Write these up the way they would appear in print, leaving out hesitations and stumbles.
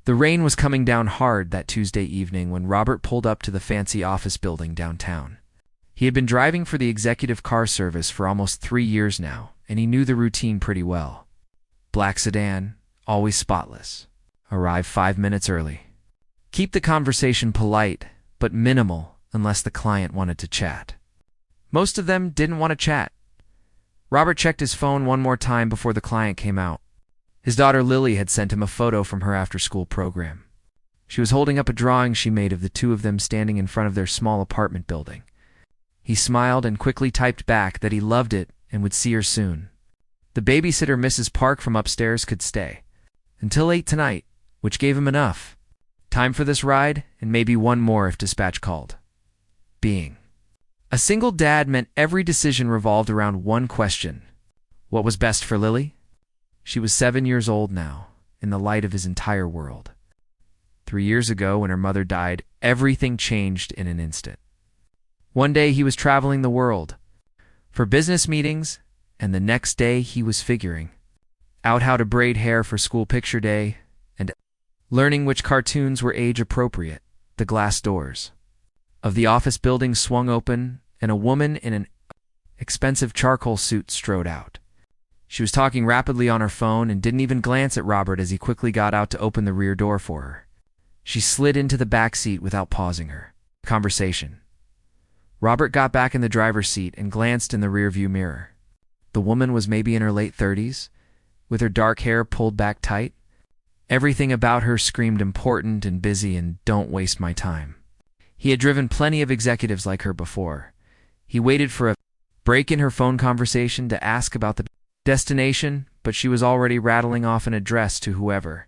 The rain was coming down hard that Tuesday evening when Robert pulled up to the fancy office building downtown. He had been driving for the executive car service for almost 3 years now, and he knew the routine pretty well. Black sedan, always spotless. Arrive 5 minutes early. Keep the conversation polite, but minimal unless the client wanted to chat. Most of them didn't want to chat. Robert checked his phone one more time before the client came out. His daughter Lily had sent him a photo from her after-school program. She was holding up a drawing she made of the two of them standing in front of their small apartment building. He smiled and quickly typed back that he loved it and would see her soon. The babysitter, Mrs. Park from upstairs, could stay until 8 tonight, which gave him enough time for this ride and maybe one more if dispatch called. Being a single dad meant every decision revolved around one question: what was best for Lily? She was 7 years old now, in the light of his entire world. 3 years ago, when her mother died, everything changed in an instant. One day he was traveling the world for business meetings, and the next day he was figuring out how to braid hair for school picture day and learning which cartoons were age-appropriate. The glass doors of the office building swung open, and a woman in an expensive charcoal suit strode out. She was talking rapidly on her phone and didn't even glance at Robert as he quickly got out to open the rear door for her. She slid into the back seat without pausing her conversation. Robert got back in the driver's seat and glanced in the rearview mirror. The woman was maybe in her late 30s, with her dark hair pulled back tight. Everything about her screamed important and busy and don't waste my time. He had driven plenty of executives like her before. He waited for a break in her phone conversation to ask about the destination, but she was already rattling off an address to whoever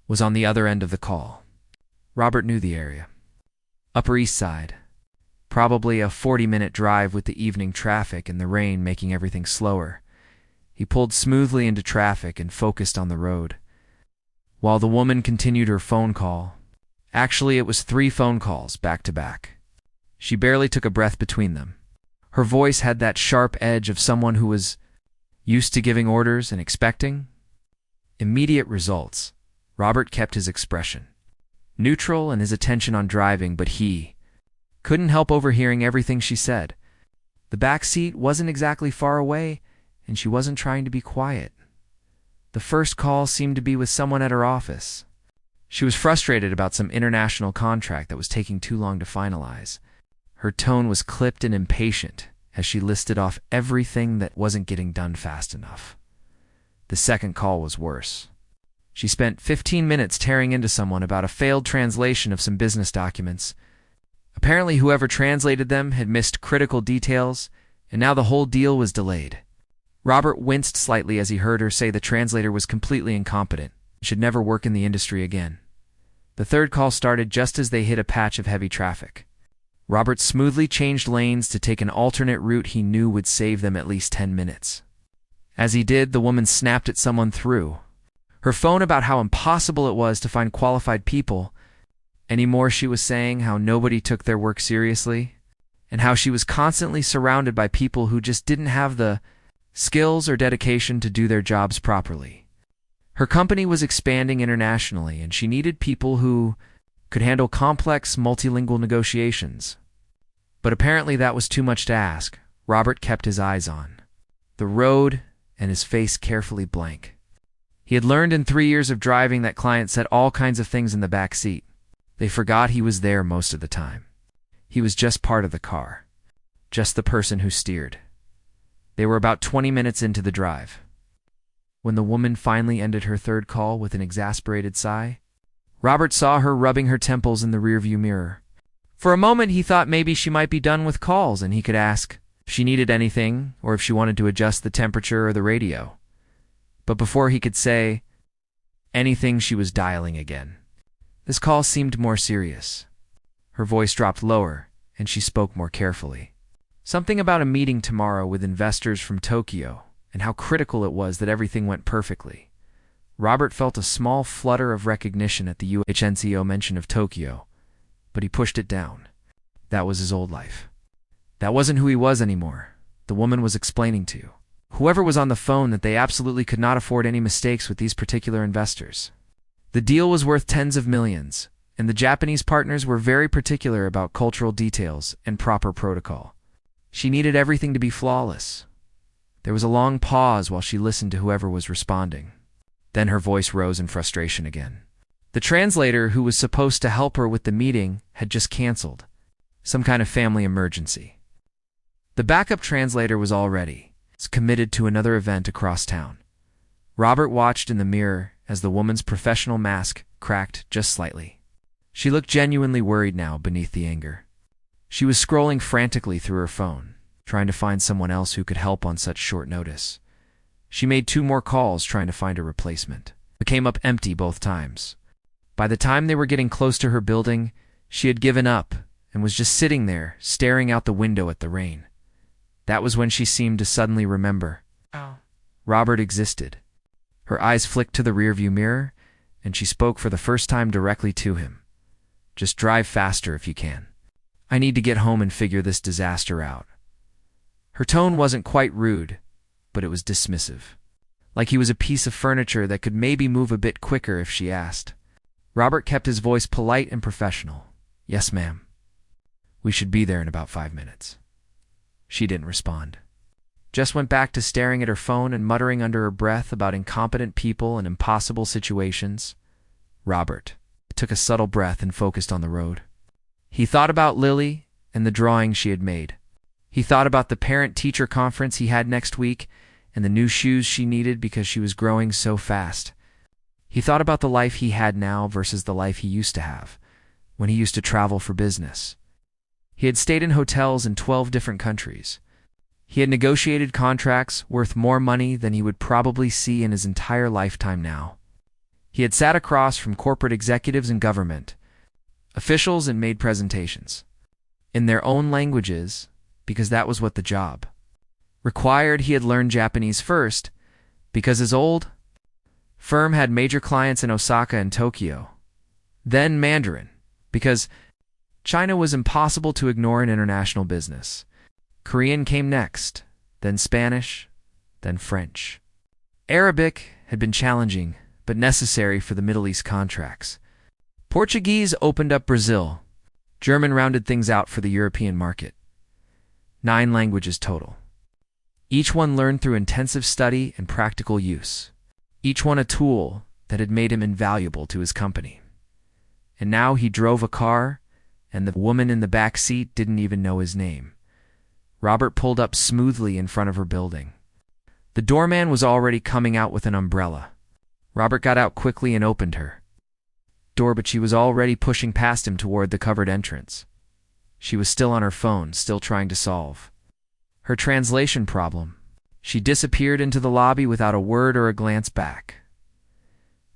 was on the other end of the call. Robert knew the area. Upper East Side. Probably a 40-minute drive with the evening traffic and the rain making everything slower. He pulled smoothly into traffic and focused on the road, while the woman continued her phone call. Actually, it was 3 phone calls back to back. She barely took a breath between them. Her voice had that sharp edge of someone who was used to giving orders and expecting immediate results. Robert kept his expression neutral and his attention on driving, but he couldn't help overhearing everything she said. The back seat wasn't exactly far away, and she wasn't trying to be quiet. The first call seemed to be with someone at her office. She was frustrated about some international contract that was taking too long to finalize. Her tone was clipped and impatient as she listed off everything that wasn't getting done fast enough. The second call was worse. She spent 15 minutes tearing into someone about a failed translation of some business documents. Apparently whoever translated them had missed critical details, and now the whole deal was delayed. Robert winced slightly as he heard her say the translator was completely incompetent and should never work in the industry again. The third call started just as they hit a patch of heavy traffic. Robert smoothly changed lanes to take an alternate route he knew would save them at least 10 minutes. As he did, the woman snapped at someone through her phone about how impossible it was to find qualified people. Anymore, she was saying how nobody took their work seriously, and how she was constantly surrounded by people who just didn't have the skills or dedication to do their jobs properly. Her company was expanding internationally, and she needed people who could handle complex, multilingual negotiations. But apparently that was too much to ask. Robert kept his eyes on the road and his face carefully blank. He had learned in 3 years of driving that clients said all kinds of things in the back seat. They forgot he was there most of the time. He was just part of the car, just the person who steered. They were about 20 minutes into the drive when the woman finally ended her third call with an exasperated sigh. Robert saw her rubbing her temples in the rearview mirror. For a moment he thought maybe she might be done with calls and he could ask if she needed anything or if she wanted to adjust the temperature or the radio. But before he could say anything, she was dialing again. This call seemed more serious. Her voice dropped lower, and she spoke more carefully. Something about a meeting tomorrow with investors from Tokyo, and how critical it was that everything went perfectly. Robert felt a small flutter of recognition at the UHNCO mention of Tokyo, but he pushed it down. That was his old life. That wasn't who he was anymore. The woman was explaining to whoever was on the phone that they absolutely could not afford any mistakes with these particular investors. The deal was worth tens of millions, and the Japanese partners were very particular about cultural details and proper protocol. She needed everything to be flawless. There was a long pause while she listened to whoever was responding. Then her voice rose in frustration again. The translator who was supposed to help her with the meeting had just canceled. Some kind of family emergency. The backup translator was already committed to another event across town. Robert watched in the mirror as the woman's professional mask cracked just slightly. She looked genuinely worried now beneath the anger. She was scrolling frantically through her phone, trying to find someone else who could help on such short notice. She made 2 more calls trying to find a replacement, but came up empty both times. By the time they were getting close to her building, she had given up and was just sitting there, staring out the window at the rain. That was when she seemed to suddenly remember. Robert existed. Her eyes flicked to the rearview mirror, and she spoke for the first time directly to him. Just drive faster if you can. I need to get home and figure this disaster out. Her tone wasn't quite rude, but it was dismissive. Like he was a piece of furniture that could maybe move a bit quicker if she asked. Robert kept his voice polite and professional. Yes, ma'am. We should be there in about 5 minutes. She didn't respond. Just went back to staring at her phone and muttering under her breath about incompetent people and impossible situations. Robert took a subtle breath and focused on the road. He thought about Lily and the drawing she had made. He thought about the parent-teacher conference he had next week and the new shoes she needed because she was growing so fast. He thought about the life he had now versus the life he used to have, when he used to travel for business. He had stayed in hotels in 12 different countries. He had negotiated contracts worth more money than he would probably see in his entire lifetime now. He had sat across from corporate executives and government officials and made presentations in their own languages because that was what the job required. He had learned Japanese first because his old firm had major clients in Osaka and Tokyo. Then Mandarin because China was impossible to ignore in international business. Korean came next, then Spanish, then French. Arabic had been challenging, but necessary for the Middle East contracts. Portuguese opened up Brazil. German rounded things out for the European market. 9 languages total. Each one learned through intensive study and practical use. Each one a tool that had made him invaluable to his company. And now he drove a car, and the woman in the back seat didn't even know his name. Robert pulled up smoothly in front of her building. The doorman was already coming out with an umbrella. Robert got out quickly and opened her door, but she was already pushing past him toward the covered entrance. She was still on her phone, still trying to solve her translation problem. She disappeared into the lobby without a word or a glance back.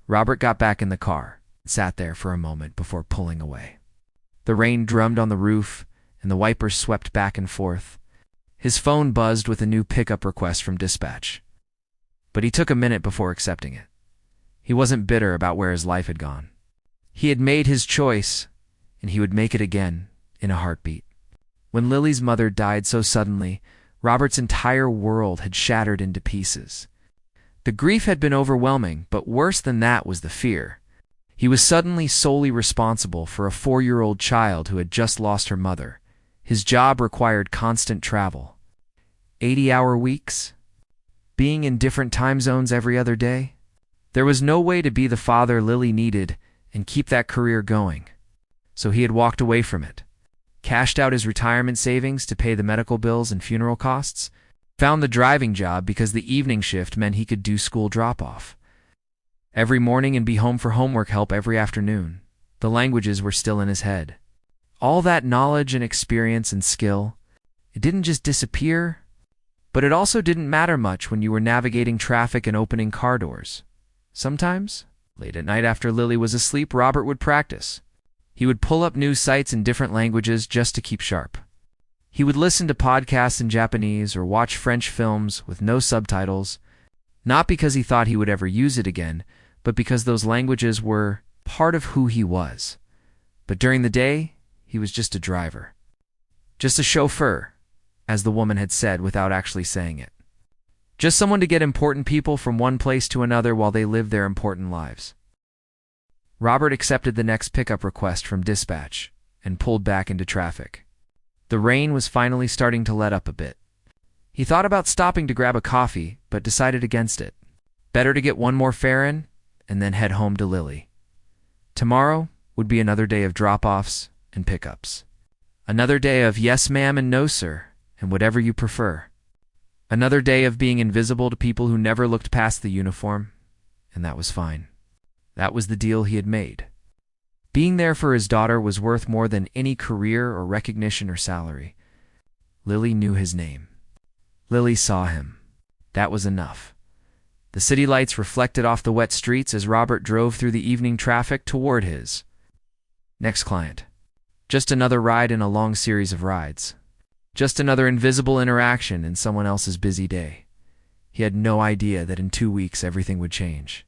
Robert got back in the car and sat there for a moment before pulling away. The rain drummed on the roof, and the wipers swept back and forth. His phone buzzed with a new pickup request from dispatch. But he took a minute before accepting it. He wasn't bitter about where his life had gone. He had made his choice, and he would make it again in a heartbeat. When Lily's mother died so suddenly, Robert's entire world had shattered into pieces. The grief had been overwhelming, but worse than that was the fear. He was suddenly solely responsible for a 4-year-old child who had just lost her mother. His job required constant travel. 80-hour weeks? Being in different time zones every other day? There was no way to be the father Lily needed and keep that career going. So he had walked away from it, cashed out his retirement savings to pay the medical bills and funeral costs, found the driving job because the evening shift meant he could do school drop-off every morning and be home for homework help every afternoon. The languages were still in his head. All that knowledge and experience and skill, it didn't just disappear, but it also didn't matter much when you were navigating traffic and opening car doors. Sometimes, late at night after Lily was asleep, Robert would practice. He would pull up news sites in different languages just to keep sharp. He would listen to podcasts in Japanese or watch French films with no subtitles, not because he thought he would ever use it again, but because those languages were part of who he was. But during the day, he was just a driver. Just a chauffeur, as the woman had said without actually saying it. Just someone to get important people from one place to another while they lived their important lives. Robert accepted the next pickup request from dispatch and pulled back into traffic. The rain was finally starting to let up a bit. He thought about stopping to grab a coffee, but decided against it. Better to get one more fare in and then head home to Lily. Tomorrow would be another day of drop-offs and pickups. Another day of yes ma'am and no sir, and whatever you prefer. Another day of being invisible to people who never looked past the uniform, and that was fine. That was the deal he had made. Being there for his daughter was worth more than any career or recognition or salary. Lily knew his name. Lily saw him. That was enough. The city lights reflected off the wet streets as Robert drove through the evening traffic toward his next client. Just another ride in a long series of rides. Just another invisible interaction in someone else's busy day. He had no idea that in 2 weeks everything would change.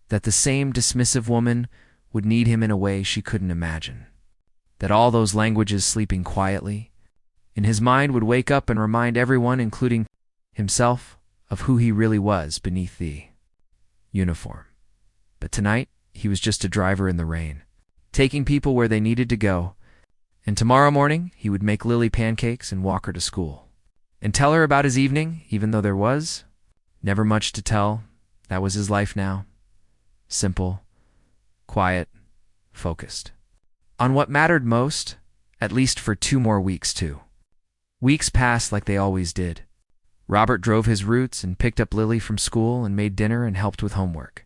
That the same dismissive woman would need him in a way she couldn't imagine. That all those languages sleeping quietly in his mind would wake up and remind everyone, including himself, of who he really was beneath the uniform. But tonight, he was just a driver in the rain, taking people where they needed to go. And tomorrow morning, he would make Lily pancakes and walk her to school. And tell her about his evening, even though there was never much to tell. That was his life now. Simple, quiet, focused. On what mattered most, at least for 2 more weeks, too. Weeks passed like they always did. Robert drove his routes and picked up Lily from school and made dinner and helped with homework.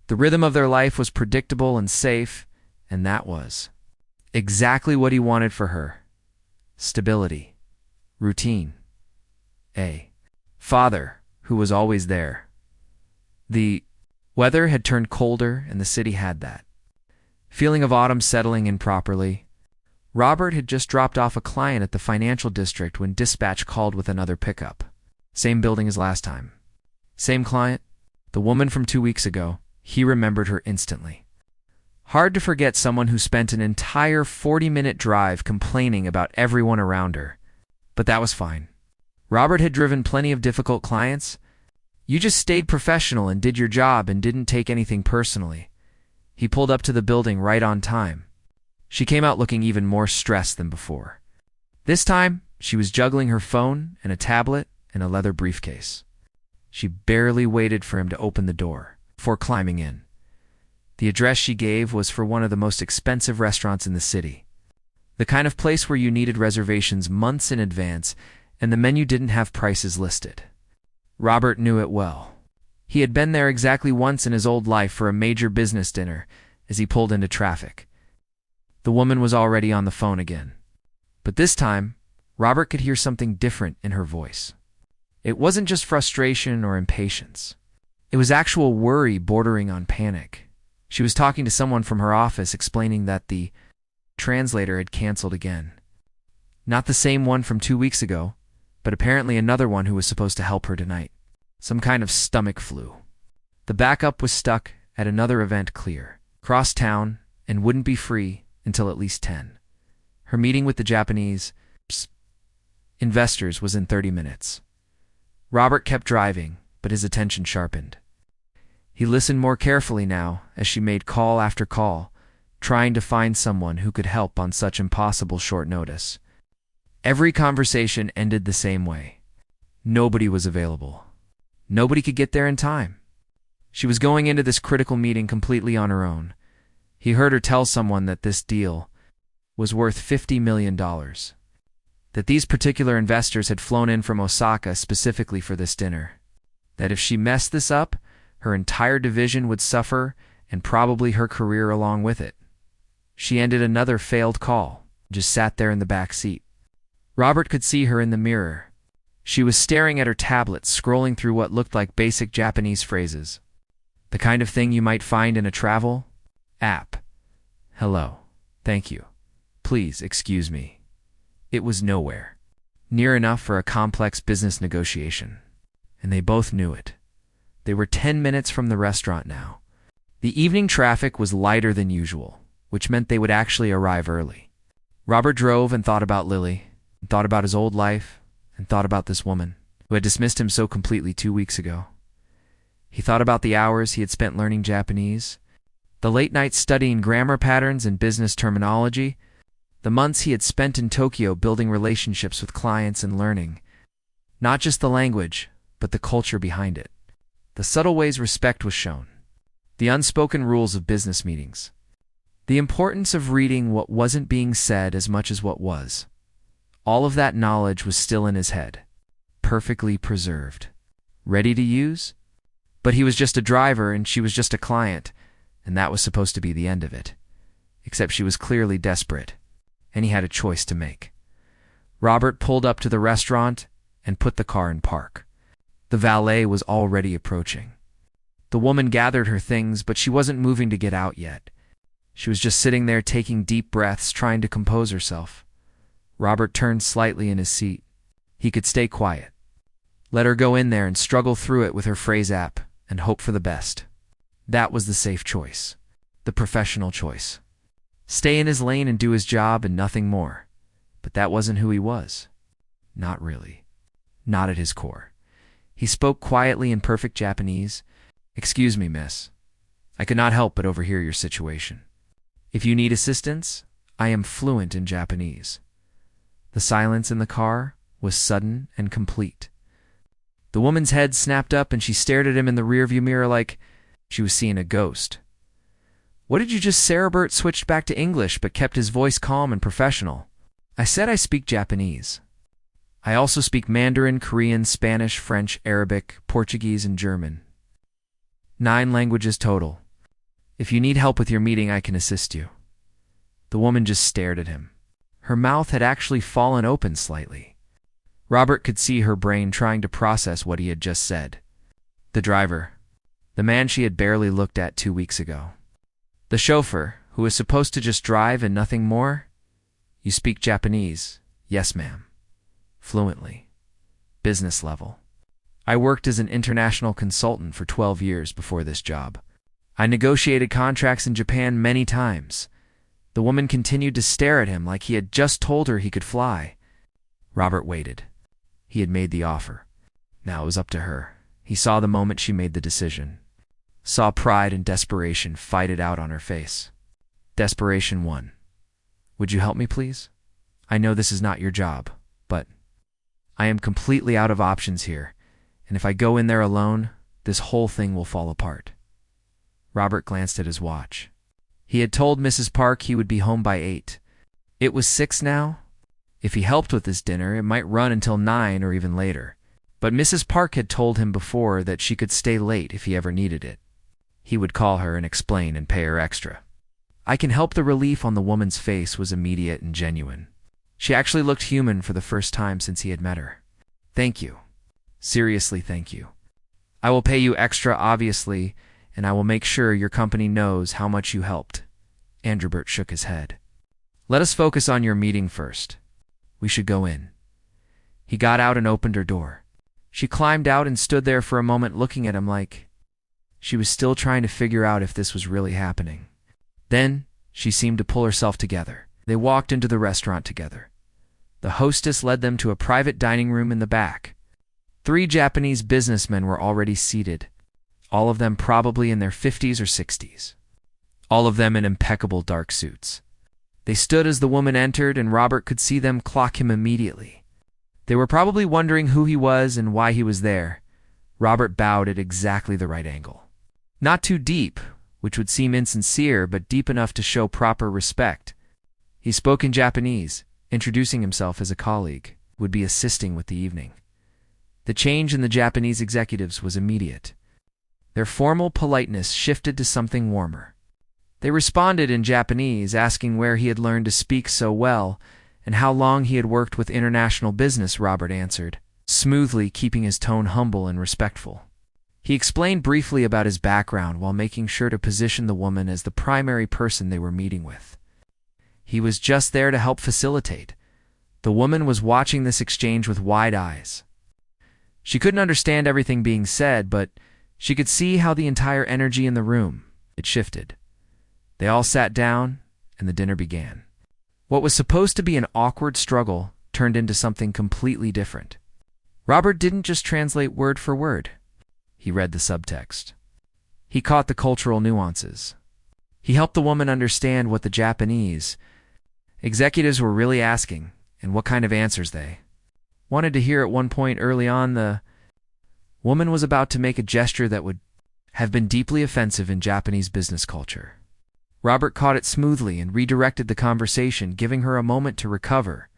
The rhythm of their life was predictable and safe, and that was exactly what he wanted for her. Stability. Routine. A father who was always there. The weather had turned colder, and the city had that feeling of autumn settling in properly. Robert had just dropped off a client at the financial district when dispatch called with another pickup. Same building as last time. Same client. The woman from 2 weeks ago. He remembered her instantly. Hard to forget someone who spent an entire 40-minute drive complaining about everyone around her. But that was fine. Robert had driven plenty of difficult clients. You just stayed professional and did your job and didn't take anything personally. He pulled up to the building right on time. She came out looking even more stressed than before. This time, she was juggling her phone and a tablet and a leather briefcase. She barely waited for him to open the door before climbing in. The address she gave was for one of the most expensive restaurants in the city. The kind of place where you needed reservations months in advance and the menu didn't have prices listed. Robert knew it well. He had been there exactly once in his old life for a major business dinner as he pulled into traffic. The woman was already on the phone again. But this time, Robert could hear something different in her voice. It wasn't just frustration or impatience. It was actual worry bordering on panic. She was talking to someone from her office explaining that the translator had canceled again. Not the same one from 2 weeks ago, but apparently another one who was supposed to help her tonight. Some kind of stomach flu. The backup was stuck at another event clear, cross town, and wouldn't be free until at least 10. Her meeting with the Japanese investors was in 30 minutes. Robert kept driving, but his attention sharpened. He listened more carefully now as she made call after call, trying to find someone who could help on such impossible short notice. Every conversation ended the same way. Nobody was available. Nobody could get there in time. She was going into this critical meeting completely on her own. He heard her tell someone that this deal was worth $50 million. That these particular investors had flown in from Osaka specifically for this dinner. That if she messed this up, her entire division would suffer and probably her career along with it. She ended another failed call, just sat there in the back seat. Robert could see her in the mirror. She was staring at her tablet, scrolling through what looked like basic Japanese phrases. The kind of thing you might find in a travel app. Hello. Thank you. Please excuse me. It was nowhere near enough for a complex business negotiation. And they both knew it. They were 10 minutes from the restaurant now. The evening traffic was lighter than usual, which meant they would actually arrive early. Robert drove and thought about Lily, and thought about his old life, and thought about this woman who had dismissed him so completely 2 weeks ago. He thought about the hours he had spent learning Japanese, The late nights studying grammar patterns and business terminology, the months he had spent in Tokyo building relationships with clients and learning, not just the language, but the culture behind it. The subtle ways respect was shown. The unspoken rules of business meetings. The importance of reading what wasn't being said as much as what was. All of that knowledge was still in his head, perfectly preserved. Ready to use? But he was just a driver and she was just a client, and that was supposed to be the end of it. Except she was clearly desperate, and he had a choice to make. Robert pulled up to the restaurant and put the car in park. The valet was already approaching. The woman gathered her things, but she wasn't moving to get out yet. She was just sitting there taking deep breaths, trying to compose herself. Robert turned slightly in his seat. He could stay quiet. Let her go in there and struggle through it with her phrase app and hope for the best. That was the safe choice, the professional choice. Stay in his lane and do his job and nothing more. But that wasn't who he was. Not really. Not at his core. He spoke quietly in perfect Japanese. "Excuse me, miss. I could not help but overhear your situation. If you need assistance, I am fluent in Japanese." The silence in the car was sudden and complete. The woman's head snapped up and she stared at him in the rearview mirror like she was seeing a ghost. "What did you just say?" Bert switched back to English but kept his voice calm and professional. "I said I speak Japanese. I also speak Mandarin, Korean, Spanish, French, Arabic, Portuguese, and German. 9 languages total. If you need help with your meeting, I can assist you." The woman just stared at him. Her mouth had actually fallen open slightly. Robert could see her brain trying to process what he had just said. The driver. The man she had barely looked at 2 weeks ago. The chauffeur, who was supposed to just drive and nothing more. "You speak Japanese?" "Yes, ma'am." "Fluently." "Business level." "I worked as an international consultant for 12 years before this job. I negotiated contracts in Japan many times." The woman continued to stare at him like he had just told her he could fly. Robert waited. He had made the offer. Now it was up to her. He saw the moment she made the decision. Saw pride and desperation fight it out on her face. Desperation won. "Would you help me, please? I know this is not your job, but I am completely out of options here, and if I go in there alone, this whole thing will fall apart." Robert glanced at his watch. He had told Mrs. Park he would be home by 8. It was 6 now. If he helped with his dinner, it might run until 9 or even later. But Mrs. Park had told him before that she could stay late if he ever needed it. He would call her and explain and pay her extra. I can help. The relief on the woman's face was immediate and genuine. She actually looked human for the first time since he had met her. "Thank you. Seriously, thank you. I will pay you extra, obviously, and I will make sure your company knows how much you helped." Andrew shook his head. "Let us focus on your meeting first. We should go in." He got out and opened her door. She climbed out and stood there for a moment looking at him like she was still trying to figure out if this was really happening. Then she seemed to pull herself together. They walked into the restaurant together. The hostess led them to a private dining room in the back. 3 Japanese businessmen were already seated, all of them probably in their 50s or 60s. All of them in impeccable dark suits. They stood as the woman entered, and Robert could see them clock him immediately. They were probably wondering who he was and why he was there. Robert bowed at exactly the right angle. Not too deep, which would seem insincere, but deep enough to show proper respect. He spoke in Japanese, introducing himself as a colleague who would be assisting with the evening. The change in the Japanese executives was immediate. Their formal politeness shifted to something warmer. They responded in Japanese, asking where he had learned to speak so well and how long he had worked with international business. Robert answered, smoothly, keeping his tone humble and respectful. He explained briefly about his background while making sure to position the woman as the primary person they were meeting with. He was just there to help facilitate. The woman was watching this exchange with wide eyes. She couldn't understand everything being said, but she could see how the entire energy in the room had shifted. They all sat down, and the dinner began. What was supposed to be an awkward struggle turned into something completely different. Robert didn't just translate word for word. He read the subtext. He caught the cultural nuances. He helped the woman understand what the Japanese executives were really asking and what kind of answers they wanted to hear. At one point early on, the woman was about to make a gesture that would have been deeply offensive in Japanese business culture. Robert caught it smoothly and redirected the conversation, giving her a moment to recover.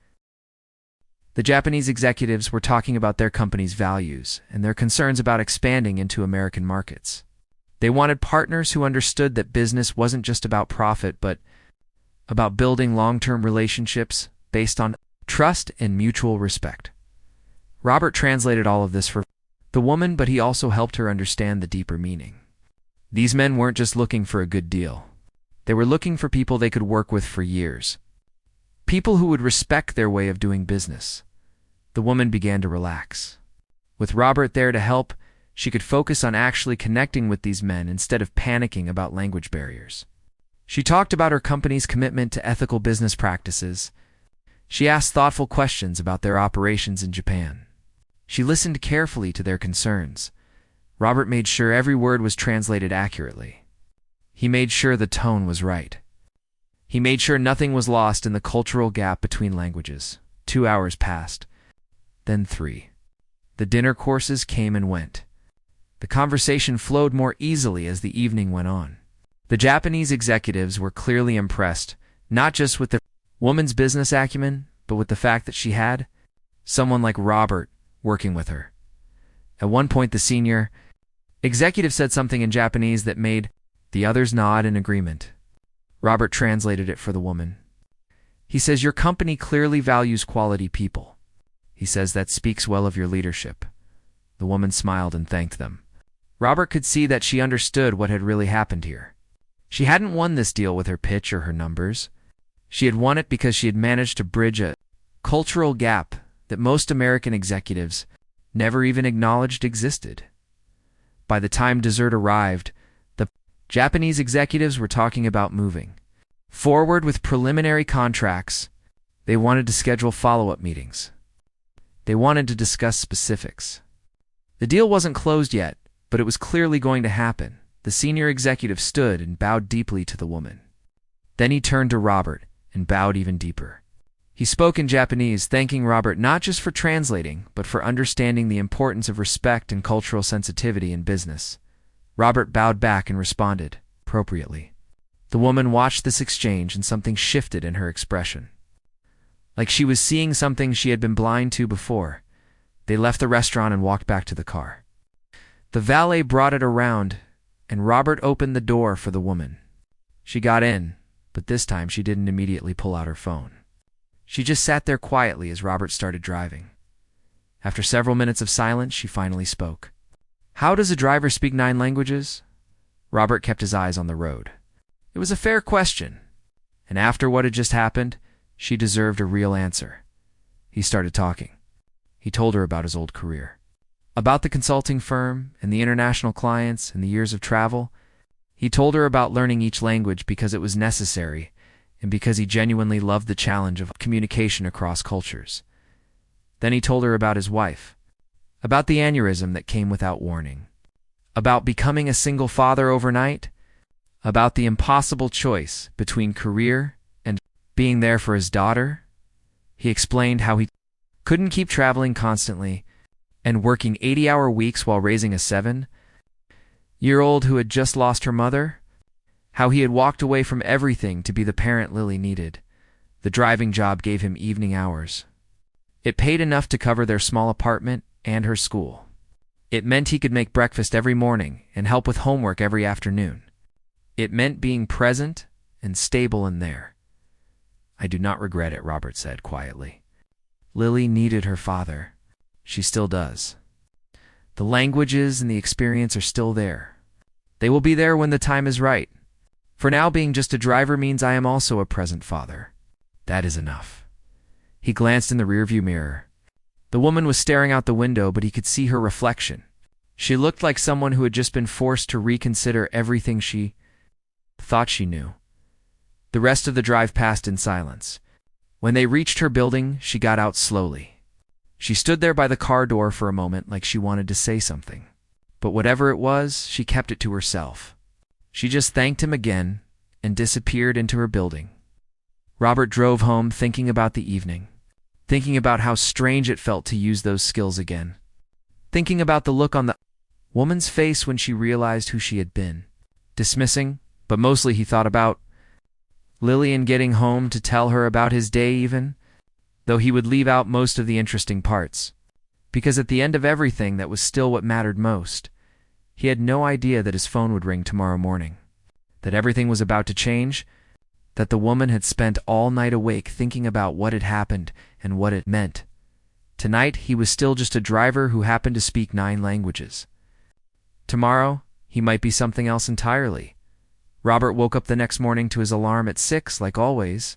The Japanese executives were talking about their company's values and their concerns about expanding into American markets. They wanted partners who understood that business wasn't just about profit, but about building long-term relationships based on trust and mutual respect. Robert translated all of this for the woman, but he also helped her understand the deeper meaning. These men weren't just looking for a good deal. They were looking for people they could work with for years. People who would respect their way of doing business. The woman began to relax. With Robert there to help, she could focus on actually connecting with these men instead of panicking about language barriers. She talked about her company's commitment to ethical business practices. She asked thoughtful questions about their operations in Japan. She listened carefully to their concerns. Robert made sure every word was translated accurately. He made sure the tone was right. He made sure nothing was lost in the cultural gap between languages. 2 hours passed. Then 3. The dinner courses came and went. The conversation flowed more easily as the evening went on. The Japanese executives were clearly impressed, not just with the woman's business acumen, but with the fact that she had someone like Robert working with her. At one point, the senior executive said something in Japanese that made the others nod in agreement. Robert translated it for the woman. He says, "Your company clearly values quality people." He says, "That speaks well of your leadership." The woman smiled and thanked them. Robert could see that she understood what had really happened here. She hadn't won this deal with her pitch or her numbers. She had won it because she had managed to bridge a cultural gap that most American executives never even acknowledged existed. By the time dessert arrived, the Japanese executives were talking about moving forward with preliminary contracts. They wanted to schedule follow-up meetings. They wanted to discuss specifics. The deal wasn't closed yet, but it was clearly going to happen. The senior executive stood and bowed deeply to the woman. Then he turned to Robert and bowed even deeper. He spoke in Japanese, thanking Robert not just for translating, but for understanding the importance of respect and cultural sensitivity in business. Robert bowed back and responded appropriately. The woman watched this exchange and something shifted in her expression. Like she was seeing something she had been blind to before. They left the restaurant and walked back to the car. The valet brought it around, and Robert opened the door for the woman. She got in, but this time she didn't immediately pull out her phone. She just sat there quietly as Robert started driving. After several minutes of silence, she finally spoke. "How does a driver speak 9 languages?" Robert kept his eyes on the road. It was a fair question, and after what had just happened, she deserved a real answer. He started talking. He told her about his old career, about the consulting firm and the international clients and the years of travel. He told her about learning each language because it was necessary and because he genuinely loved the challenge of communication across cultures. Then he told her about his wife, about the aneurysm that came without warning, about becoming a single father overnight, about the impossible choice between career and being there for his daughter. He explained how he couldn't keep traveling constantly and working 80-hour weeks while raising a 7-year-old who had just lost her mother, how he had walked away from everything to be the parent Lily needed. The driving job gave him evening hours. It paid enough to cover their small apartment and her school. It meant he could make breakfast every morning and help with homework every afternoon. It meant being present and stable in there. "I do not regret it," Robert said quietly. Lily needed her father. She still does. The languages and the experience are still there. They will be there when the time is right. For now, being just a driver means I am also a present father. That is enough. He glanced in the rearview mirror. The woman was staring out the window, but he could see her reflection. She looked like someone who had just been forced to reconsider everything she thought she knew. The rest of the drive passed in silence. When they reached her building, she got out slowly. She stood there by the car door for a moment like she wanted to say something. But whatever it was, she kept it to herself. She just thanked him again and disappeared into her building. Robert drove home thinking about the evening, thinking about how strange it felt to use those skills again, thinking about the look on the woman's face when she realized who she had been. Dismissing, but mostly he thought about Lillian getting home to tell her about his day even, though he would leave out most of the interesting parts. Because at the end of everything, that was still what mattered most. He had no idea that his phone would ring tomorrow morning, that everything was about to change, that the woman had spent all night awake thinking about what had happened and what it meant. Tonight, he was still just a driver who happened to speak 9 languages. Tomorrow, he might be something else entirely. Robert woke up the next morning to his alarm at 6, like always.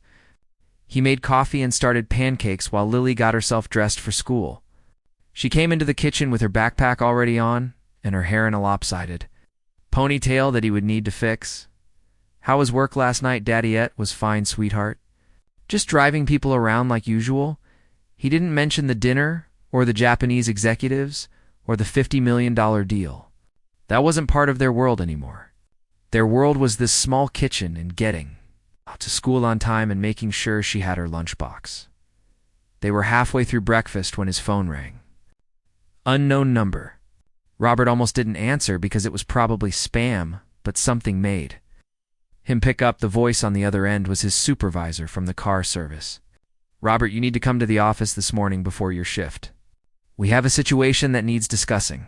He made coffee and started pancakes while Lily got herself dressed for school. She came into the kitchen with her backpack already on and her hair in a lopsided ponytail that he would need to fix. "How was work last night, Daddyette?" "Was fine, sweetheart. Just driving people around like usual." He didn't mention the dinner or the Japanese executives or the $50 million deal. That wasn't part of their world anymore. Their world was this small kitchen and getting to school on time and making sure she had her lunchbox. They were halfway through breakfast when his phone rang. Unknown number. Robert almost didn't answer because it was probably spam, but something made him pick up. The voice on the other end was his supervisor from the car service. "Robert, you need to come to the office this morning before your shift. We have a situation that needs discussing."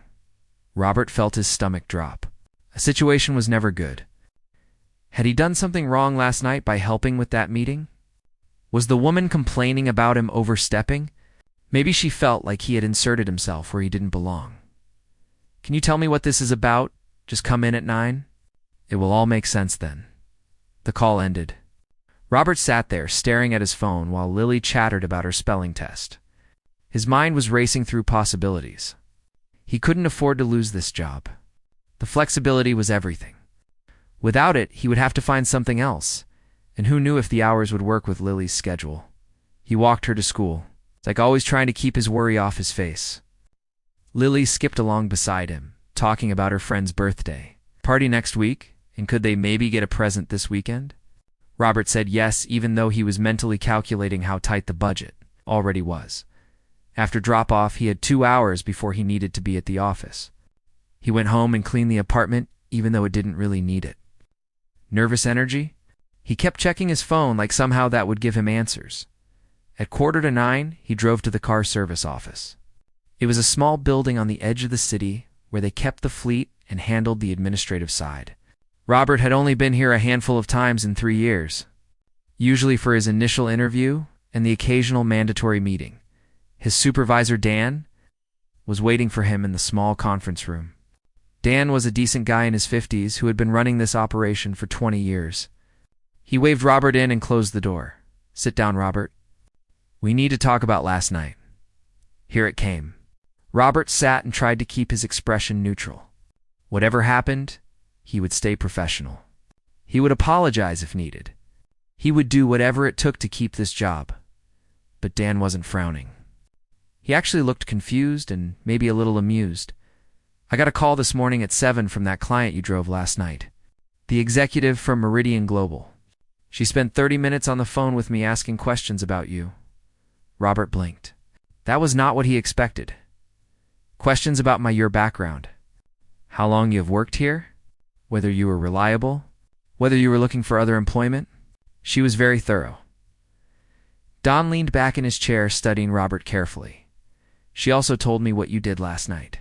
Robert felt his stomach drop. A situation was never good. Had he done something wrong last night by helping with that meeting? Was the woman complaining about him overstepping? Maybe she felt like he had inserted himself where he didn't belong. "Can you tell me what this is about? Just come in at 9? It will all make sense then." The call ended. Robert sat there staring at his phone while Lily chattered about her spelling test. His mind was racing through possibilities. He couldn't afford to lose this job. The flexibility was everything. Without it, he would have to find something else, and who knew if the hours would work with Lily's schedule. He walked her to school, like always trying to keep his worry off his face. Lily skipped along beside him, talking about her friend's birthday. Party next week, and could they maybe get a present this weekend? Robert said yes, even though he was mentally calculating how tight the budget already was. After drop-off, he had 2 hours before he needed to be at the office. He went home and cleaned the apartment, even though it didn't really need it. Nervous energy? He kept checking his phone like somehow that would give him answers. At 8:45, he drove to the car service office. It was a small building on the edge of the city where they kept the fleet and handled the administrative side. Robert had only been here a handful of times in 3 years, usually for his initial interview and the occasional mandatory meeting. His supervisor, Dan, was waiting for him in the small conference room. Dan was a decent guy in his 50s who had been running this operation for 20 years. He waved Robert in and closed the door. "Sit down, Robert. We need to talk about last night." Here it came. Robert sat and tried to keep his expression neutral. Whatever happened, he would stay professional. He would apologize if needed. He would do whatever it took to keep this job. But Dan wasn't frowning. He actually looked confused and maybe a little amused. "I got a call this morning at 7 from that client you drove last night. The executive from Meridian Global. She spent 30 minutes on the phone with me asking questions about you." Robert blinked. That was not what he expected. Questions about your background. How long you have worked here? Whether you were reliable? Whether you were looking for other employment? She was very thorough. Don leaned back in his chair, studying Robert carefully. "She also told me what you did last night.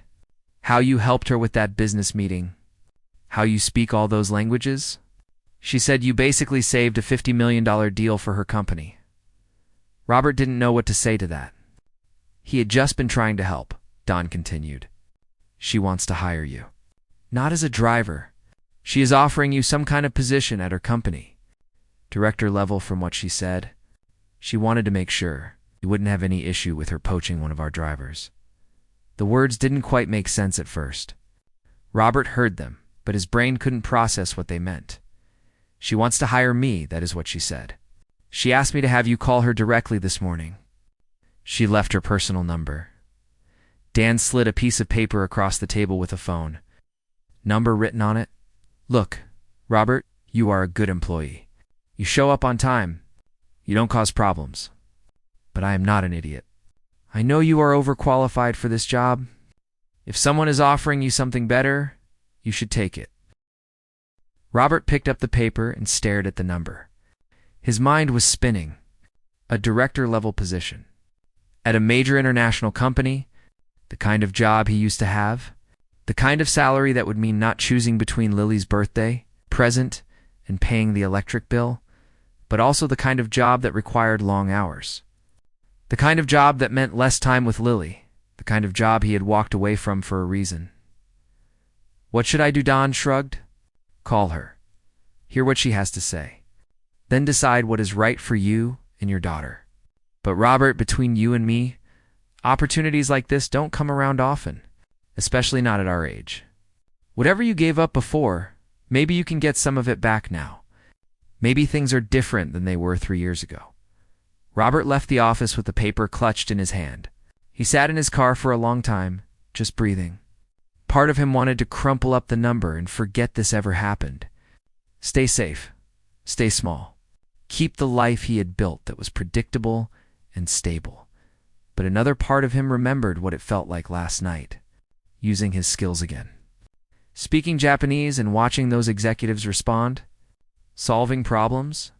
How you helped her with that business meeting. How you speak all those languages. She said you basically saved a $50 million deal for her company." Robert didn't know what to say to that. He had just been trying to help, Don continued. "She wants to hire you. Not as a driver. She is offering you some kind of position at her company. Director level from what she said. She wanted to make sure you wouldn't have any issue with her poaching one of our drivers." The words didn't quite make sense at first. Robert heard them, but his brain couldn't process what they meant. "She wants to hire me, that is what she said. She asked me to have you call her directly this morning. She left her personal number." Dan slid a piece of paper across the table with a phone. "Number written on it? Look, Robert, You are a good employee. You show up on time. You don't cause problems. But I am not an idiot. I know you are overqualified for this job. If someone is offering you something better, you should take it." Robert picked up the paper and stared at the number. His mind was spinning. A director-level position. At a major international company, the kind of job he used to have, the kind of salary that would mean not choosing between Lily's birthday, present, and paying the electric bill, but also the kind of job that required long hours. The kind of job that meant less time with Lily, the kind of job he had walked away from for a reason. "What should I do?" Don shrugged. "Call her. Hear what she has to say. Then decide what is right for you and your daughter." "But Robert, between you and me, opportunities like this don't come around often, especially not at our age. Whatever you gave up before, maybe you can get some of it back now. Maybe things are different than they were 3 years ago." Robert left the office with the paper clutched in his hand. He sat in his car for a long time, just breathing. Part of him wanted to crumple up the number and forget this ever happened. Stay safe. Stay small. Keep the life he had built that was predictable and stable. But another part of him remembered what it felt like last night, using his skills again. Speaking Japanese and watching those executives respond. Solving problems.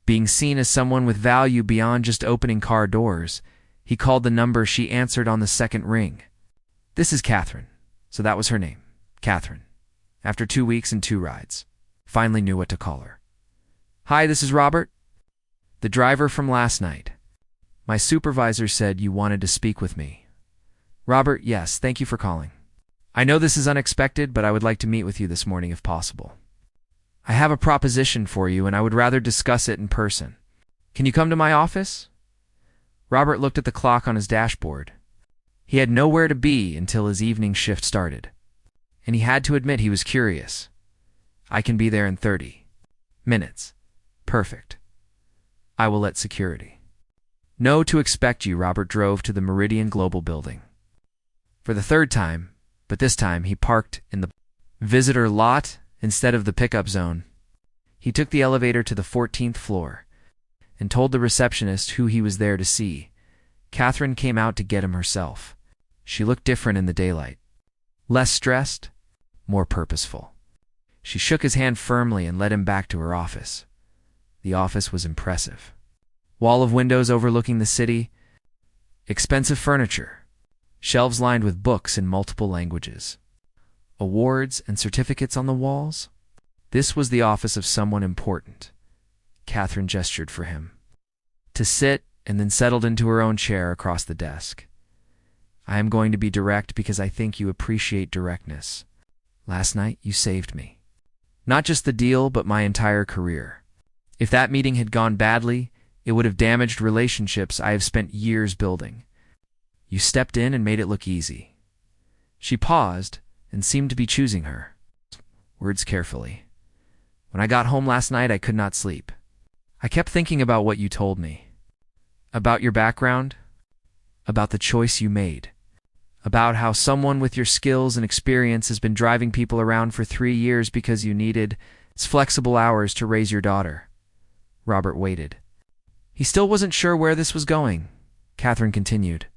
Being seen as someone with value beyond just opening car doors. He called the number. She answered on the second ring. "This is Catherine." So that was her name, Catherine. After 2 weeks and 2 rides. Finally knew what to call her. "Hi, this is Robert. The driver from last night. My supervisor said you wanted to speak with me." "Robert, yes, thank you for calling. I know this is unexpected, but I would like to meet with you this morning if possible. I have a proposition for you, and I would rather discuss it in person. Can you come to my office?" Robert looked at the clock on his dashboard. He had nowhere to be until his evening shift started, and he had to admit he was curious. "I can be there in 30 minutes. Perfect. I will let security know to expect you." Robert drove to the Meridian Global building. For the 3rd time, but this time he parked in the visitor lot instead of the pickup zone. He took the elevator to the 14th floor and told the receptionist who he was there to see. Catherine came out to get him herself. She looked different in the daylight. Less stressed, more purposeful. She shook his hand firmly and led him back to her office. The office was impressive. Wall of windows overlooking the city. Expensive furniture. Shelves lined with books in multiple languages. Awards and certificates on the walls. This was the office of someone important. Catherine gestured for him to sit and then settled into her own chair across the desk. "I am going to be direct because I think you appreciate directness. Last night you saved me. Not just the deal, but my entire career. If that meeting had gone badly, it would have damaged relationships I have spent years building. You stepped in and made it look easy." She paused and seemed to be choosing her words carefully. "When I got home last night, I could not sleep. I kept thinking about what you told me. About your background. About the choice you made. About how someone with your skills and experience has been driving people around for 3 years because you needed flexible hours to raise your daughter." Robert waited. He still wasn't sure where this was going. Catherine continued.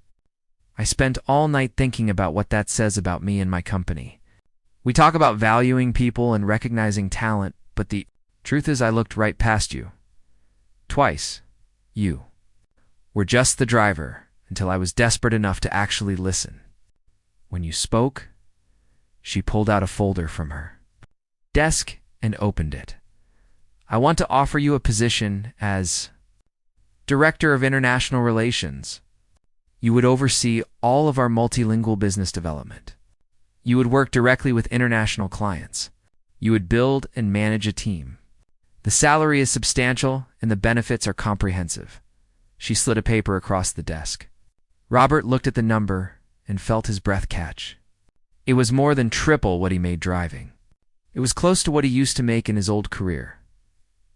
"I spent all night thinking about what that says about me and my company. We talk about valuing people and recognizing talent, but the truth is I looked right past you. Twice. You were just the driver until I was desperate enough to actually listen. When you spoke," she pulled out a folder from her desk and opened it. "I want to offer you a position as Director of International Relations. You would oversee all of our multilingual business development. You would work directly with international clients. You would build and manage a team. The salary is substantial and the benefits are comprehensive." She slid a paper across the desk. Robert looked at the number and felt his breath catch. It was more than triple what he made driving. It was close to what he used to make in his old career.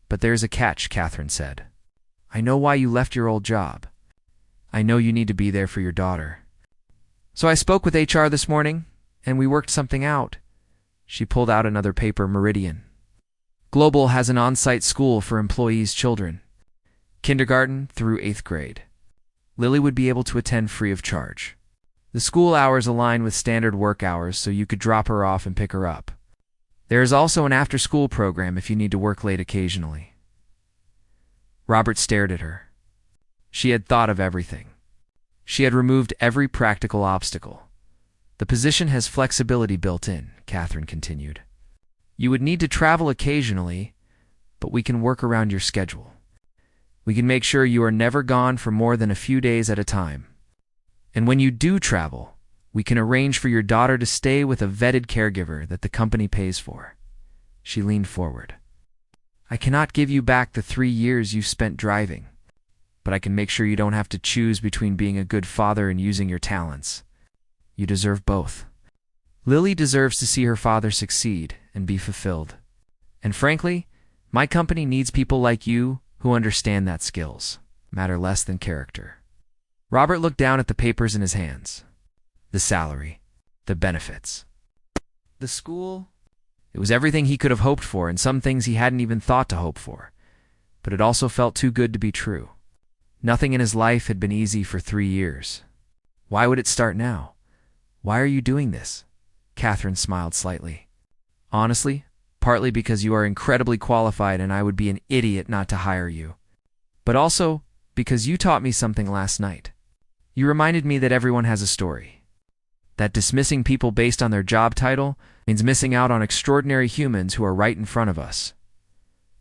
"But there's a catch," Catherine said. "I know why you left your old job. I know you need to be there for your daughter. So I spoke with HR this morning, and we worked something out." She pulled out another paper, Meridian. Global has an on-site school for employees' children, kindergarten through 8th grade. Lily would be able to attend free of charge. The school hours align with standard work hours, so you could drop her off and pick her up. There is also an after-school program if you need to work late occasionally. Robert stared at her. She had thought of everything. She had removed every practical obstacle. The position has flexibility built in, Catherine continued. You would need to travel occasionally, but we can work around your schedule. We can make sure you are never gone for more than a few days at a time. And when you do travel, we can arrange for your daughter to stay with a vetted caregiver that the company pays for. She leaned forward. I cannot give you back the 3 years you spent driving, but I can make sure you don't have to choose between being a good father and using your talents. You deserve both. Lily deserves to see her father succeed and be fulfilled. And frankly, my company needs people like you who understand that skills matter less than character. Robert looked down at the papers in his hands. The salary, the benefits, the school. It was everything he could have hoped for, and some things he hadn't even thought to hope for. But it also felt too good to be true. Nothing in his life had been easy for 3 years. Why would it start now? Why are you doing this? Catherine smiled slightly. Honestly, partly because you are incredibly qualified and I would be an idiot not to hire you. But also because you taught me something last night. You reminded me that everyone has a story. That dismissing people based on their job title means missing out on extraordinary humans who are right in front of us.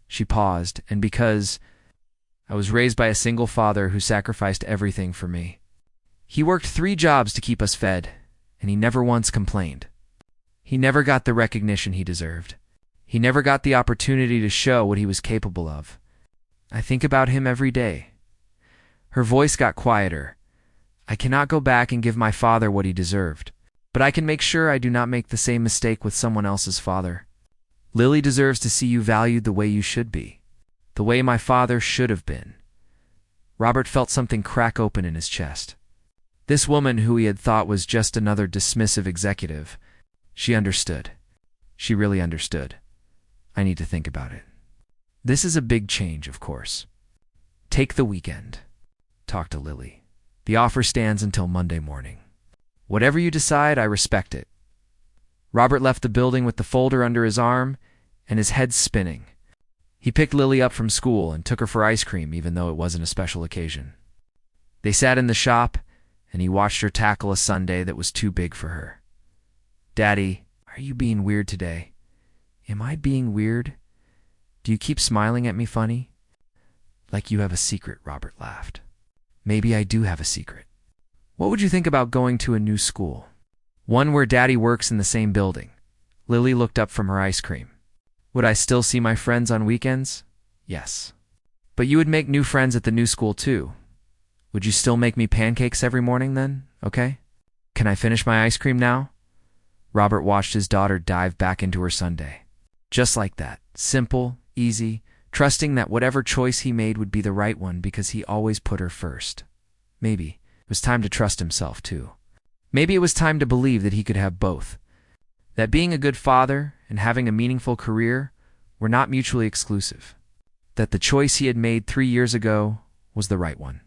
She paused, and because I was raised by a single father who sacrificed everything for me. He worked 3 jobs to keep us fed, and he never once complained. He never got the recognition he deserved. He never got the opportunity to show what he was capable of. I think about him every day. Her voice got quieter. I cannot go back and give my father what he deserved, but I can make sure I do not make the same mistake with someone else's father. Lily deserves to see you valued the way you should be, the way my father should have been. Robert felt something crack open in his chest. This woman who he had thought was just another dismissive executive, she understood. She really understood. I need to think about it. This is a big change, of course. Take the weekend. Talk to Lily. The offer stands until Monday morning. Whatever you decide, I respect it. Robert left the building with the folder under his arm and his head spinning. He picked Lily up from school and took her for ice cream, even though it wasn't a special occasion. They sat in the shop, and he watched her tackle a sundae that was too big for her. Daddy, are you being weird today? Am I being weird? Do you keep smiling at me funny? Like you have a secret, Robert laughed. Maybe I do have a secret. What would you think about going to a new school? One where Daddy works in the same building. Lily looked up from her ice cream. Would I still see my friends on weekends? Yes. But you would make new friends at the new school too. Would you still make me pancakes every morning then, okay? Can I finish my ice cream now? Robert watched his daughter dive back into her sundae. Just like that. Simple, easy, trusting that whatever choice he made would be the right one because he always put her first. Maybe it was time to trust himself too. Maybe it was time to believe that he could have both. That being a good father and having a meaningful career were not mutually exclusive. That the choice he had made 3 years ago was the right one.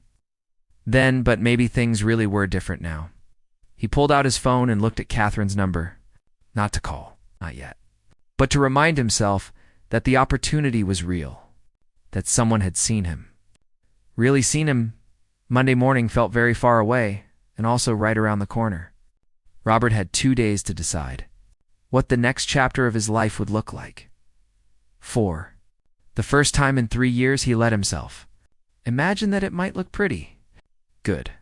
Then, but maybe things really were different now. He pulled out his phone and looked at Catherine's number. Not to call, not yet. But to remind himself that the opportunity was real. That someone had seen him. Really seen him. Monday morning felt very far away, and also right around the corner. Robert had 2 days to decide what the next chapter of his life would look like. 4. The first time in 3 years he let himself. Imagine that it might look pretty. Good.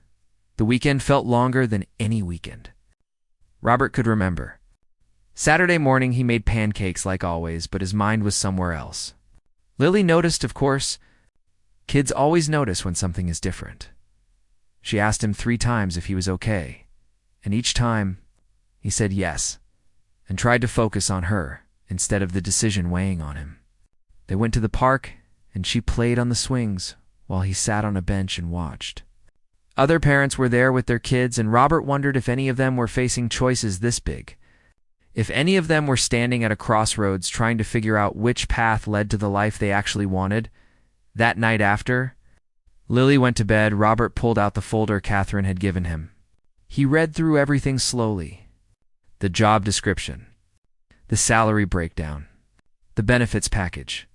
The weekend felt longer than any weekend. Robert could remember. Saturday morning he made pancakes like always, but his mind was somewhere else. Lily noticed, of course. Kids always notice when something is different. She asked him 3 times if he was okay, and each time he said yes, and tried to focus on her instead of the decision weighing on him. They went to the park, and she played on the swings while he sat on a bench and watched. Other parents were there with their kids, and Robert wondered if any of them were facing choices this big. If any of them were standing at a crossroads trying to figure out which path led to the life they actually wanted, that night after Lily went to bed, Robert pulled out the folder Catherine had given him. He read through everything slowly. The job description, the salary breakdown, the benefits package,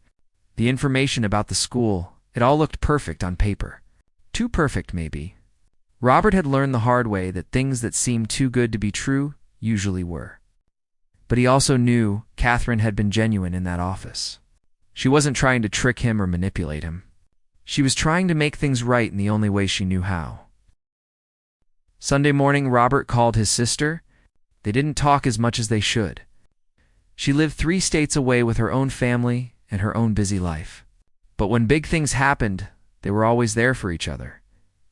the information about the school. It all looked perfect on paper. Too perfect, maybe. Robert had learned the hard way that things that seemed too good to be true usually were. But he also knew Catherine had been genuine in that office. She wasn't trying to trick him or manipulate him. She was trying to make things right in the only way she knew how. Sunday morning, Robert called his sister. They didn't talk as much as they should. She lived 3 states away with her own family and her own busy life. But when big things happened, they were always there for each other.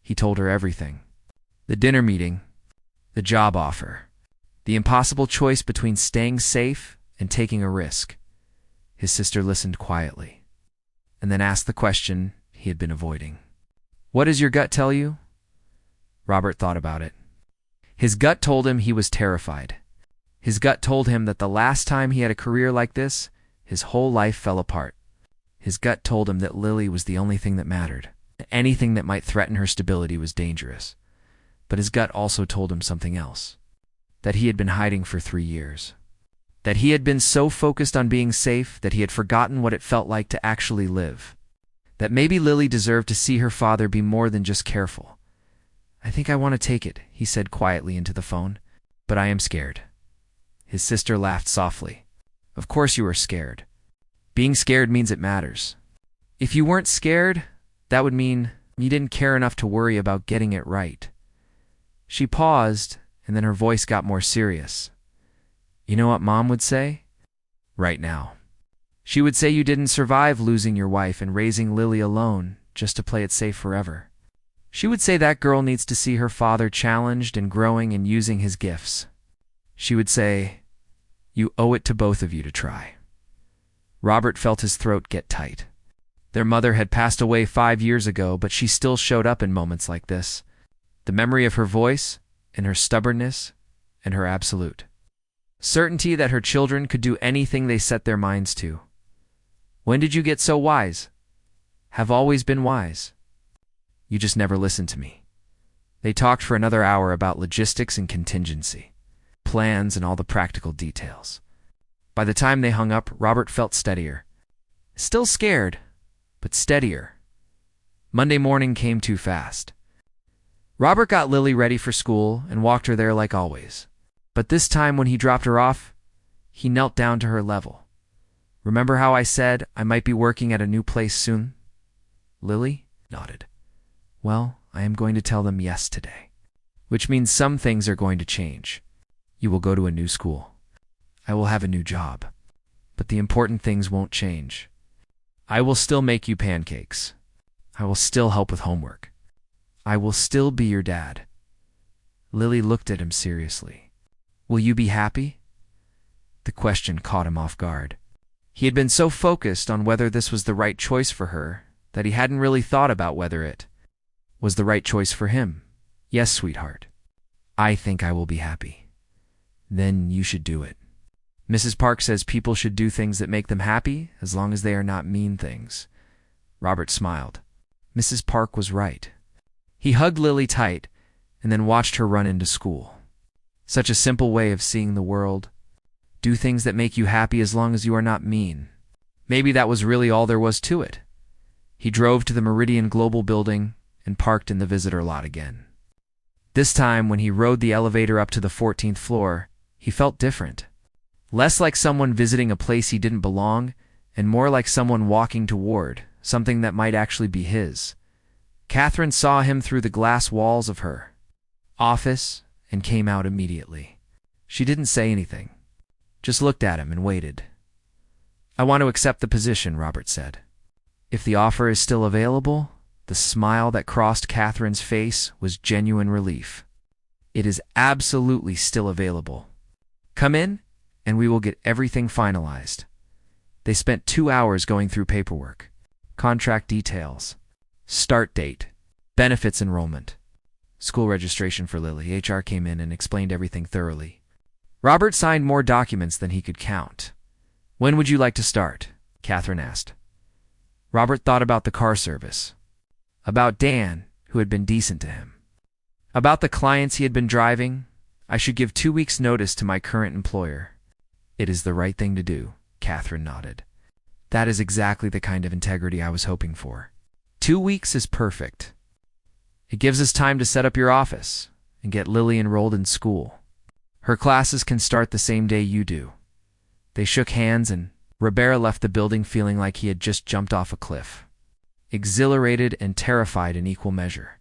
He told her everything. The dinner meeting, the job offer, the impossible choice between staying safe and taking a risk. His sister listened quietly, and then asked the question he had been avoiding. "What does your gut tell you?" Robert thought about it. His gut told him he was terrified. His gut told him that the last time he had a career like this, his whole life fell apart. His gut told him that Lily was the only thing that mattered. Anything that might threaten her stability was dangerous. But his gut also told him something else. That he had been hiding for 3 years. That he had been so focused on being safe that he had forgotten what it felt like to actually live. That maybe Lily deserved to see her father be more than just careful. "I think I want to take it," he said quietly into the phone. "But I am scared." His sister laughed softly. "Of course you are scared. Being scared means it matters. If you weren't scared, that would mean you didn't care enough to worry about getting it right." She paused, and then her voice got more serious. "You know what Mom would say? Right now. She would say you didn't survive losing your wife and raising Lily alone just to play it safe forever. She would say that girl needs to see her father challenged and growing and using his gifts. She would say, you owe it to both of you to try." Robert felt his throat get tight. Their mother had passed away 5 years ago, but she still showed up in moments like this. The memory of her voice, and her stubbornness, and her absolute certainty that her children could do anything they set their minds to. "When did you get so wise?" "Have always been wise. You just never listened to me." They talked for another hour about logistics and contingency, plans and all the practical details. By the time they hung up, Robert felt steadier. Still scared, but steadier. Monday morning came too fast. Robert got Lily ready for school and walked her there like always. But this time when he dropped her off, he knelt down to her level. "Remember how I said I might be working at a new place soon?" Lily nodded. "Well, I am going to tell them yes today. Which means some things are going to change. You will go to a new school. I will have a new job. But the important things won't change. I will still make you pancakes. I will still help with homework. I will still be your dad." Lily looked at him seriously. "Will you be happy?" The question caught him off guard. He had been so focused on whether this was the right choice for her that he hadn't really thought about whether it was the right choice for him. "Yes, sweetheart. I think I will be happy." "Then you should do it. Mrs. Park says people should do things that make them happy as long as they are not mean things." Robert smiled. Mrs. Park was right. He hugged Lily tight and then watched her run into school. Such a simple way of seeing the world. Do things that make you happy as long as you are not mean. Maybe that was really all there was to it. He drove to the Meridian Global building and parked in the visitor lot again. This time, when he rode the elevator up to the 14th floor, he felt different. Less like someone visiting a place he didn't belong, and more like someone walking toward something that might actually be his. Catherine saw him through the glass walls of her office and came out immediately. She didn't say anything, just looked at him and waited. "I want to accept the position," Robert said. "If the offer is still available," the smile that crossed Catherine's face was genuine relief. "It is absolutely still available. Come in, and we will get everything finalized." They spent 2 hours going through paperwork, contract details, start date, benefits enrollment, school registration for Lily. HR came in and explained everything thoroughly. Robert signed more documents than he could count. "When would you like to start?" Catherine asked. Robert thought about the car service, about Dan, who had been decent to him, about the clients he had been driving. "I should give 2 weeks' notice to my current employer." "It is the right thing to do," Catherine nodded. "That is exactly the kind of integrity I was hoping for. 2 weeks is perfect. It gives us time to set up your office and get Lily enrolled in school. Her classes can start the same day you do." They shook hands, and Ribera left the building feeling like he had just jumped off a cliff, exhilarated and terrified in equal measure.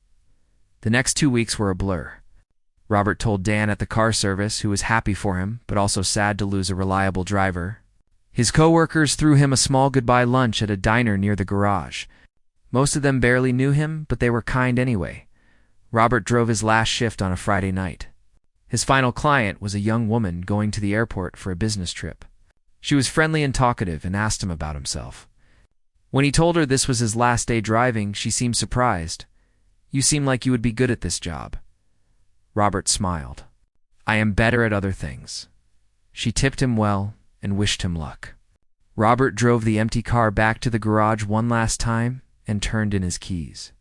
The next 2 weeks were a blur. Robert told Dan at the car service, who was happy for him but also sad to lose a reliable driver. His co-workers threw him a small goodbye lunch at a diner near the garage. Most of them barely knew him, but they were kind anyway. Robert drove his last shift on a Friday night. His final client was a young woman going to the airport for a business trip. She was friendly and talkative and asked him about himself. When he told her this was his last day driving, she seemed surprised. "You seem like you would be good at this job." Robert smiled. "I am better at other things." She tipped him well and wished him luck. Robert drove the empty car back to the garage one last time and turned in his keys.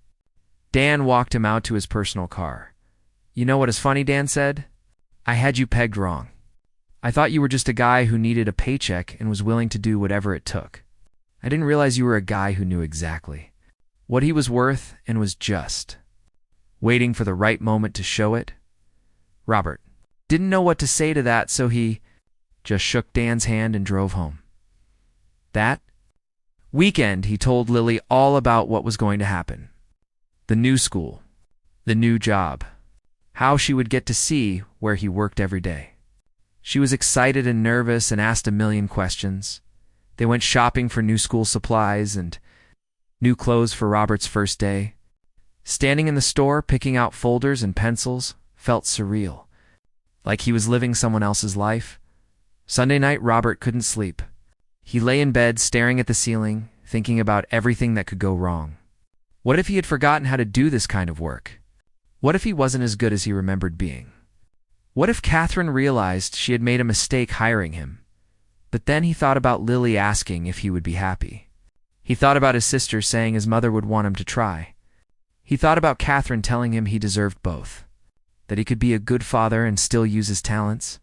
Dan walked him out to his personal car. "You know what is funny," Dan said? "I had you pegged wrong. I thought you were just a guy who needed a paycheck and was willing to do whatever it took. I didn't realize you were a guy who knew exactly what he was worth and was just waiting for the right moment to show it." Robert didn't know what to say to that, so he just shook Dan's hand and drove home. That weekend, he told Lily all about what was going to happen. The new school, the new job, how she would get to see where he worked every day. She was excited and nervous and asked a million questions. They went shopping for new school supplies and new clothes for Robert's first day. Standing in the store, picking out folders and pencils, felt surreal, like he was living someone else's life. Sunday night, Robert couldn't sleep. He lay in bed, staring at the ceiling, thinking about everything that could go wrong. What if he had forgotten how to do this kind of work? What if he wasn't as good as he remembered being? What if Catherine realized she had made a mistake hiring him? But then he thought about Lily asking if he would be happy. He thought about his sister saying his mother would want him to try. He thought about Catherine telling him he deserved both, that he could be a good father and still use his talents.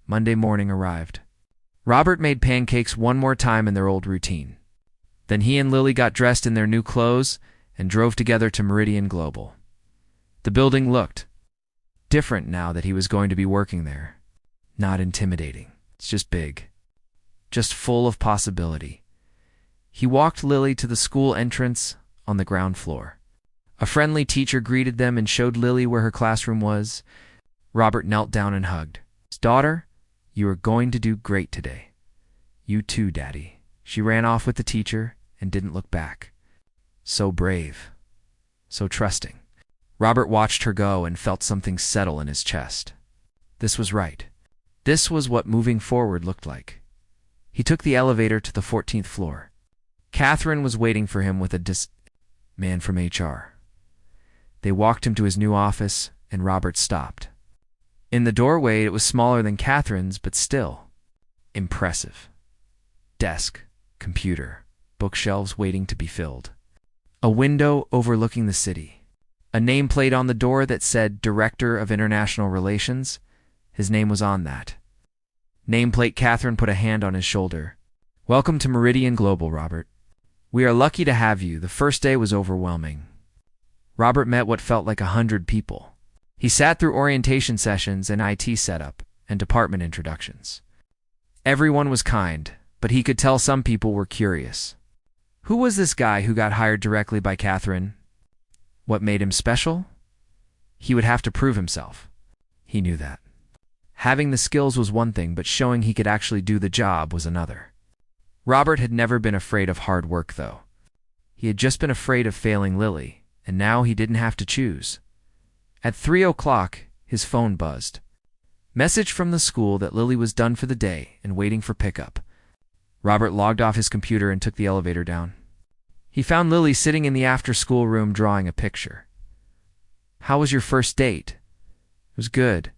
Monday morning arrived. Robert made pancakes one more time in their old routine. Then he and Lily got dressed in their new clothes and drove together to Meridian Global. The building looked different now that he was going to be working there. Not intimidating. It's just big. Just full of possibility. He walked Lily to the school entrance on the ground floor. A friendly teacher greeted them and showed Lily where her classroom was. Robert knelt down and hugged. His daughter, "You are going to do great today." "You too, Daddy." She ran off with the teacher and didn't look back. So brave. So trusting. Robert watched her go and felt something settle in his chest. This was right. This was what moving forward looked like. He took the elevator to the 14th floor. Catherine was waiting for him with a man from HR. They walked him to his new office, and Robert stopped. In the doorway, it was smaller than Catherine's, but still impressive. Desk, computer, bookshelves waiting to be filled. A window overlooking the city. A nameplate on the door that said Director of International Relations. His name was on that nameplate. Catherine put a hand on his shoulder. "Welcome to Meridian Global, Robert. We are lucky to have you." The first day was overwhelming. Robert met what felt like 100 people. He sat through orientation sessions and IT setup and department introductions. Everyone was kind, but he could tell some people were curious. Who was this guy who got hired directly by Catherine? What made him special? He would have to prove himself. He knew that. Having the skills was one thing, but showing he could actually do the job was another. Robert had never been afraid of hard work, though. He had just been afraid of failing Lily, and now he didn't have to choose. At 3:00, his phone buzzed. Message from the school that Lily was done for the day and waiting for pickup. Robert logged off his computer and took the elevator down. He found Lily sitting in the after-school room drawing a picture. "How was your first date?" "It was good.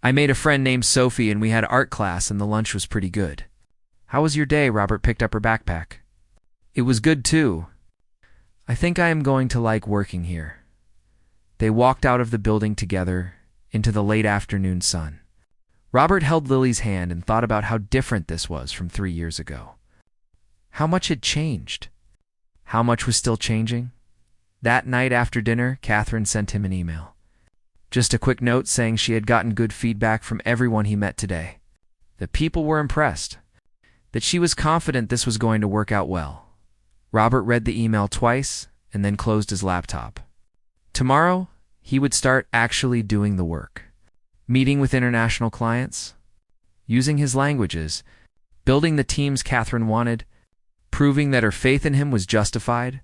I made a friend named Sophie and we had art class and the lunch was pretty good. How was your day? Robert picked up her backpack. It was good too. I think I am going to like working here. They walked out of the building together into the late afternoon sun. Robert held Lily's hand and thought about how different this was from 3 years ago. How much had changed? How much was still changing? That night after dinner, Catherine sent him an email. Just a quick note saying she had gotten good feedback from everyone he met today. The people were impressed. That she was confident this was going to work out well. Robert read the email twice and then closed his laptop. Tomorrow, he would start actually doing the work. Meeting with international clients, using his languages, building the teams Catherine wanted, proving that her faith in him was justified.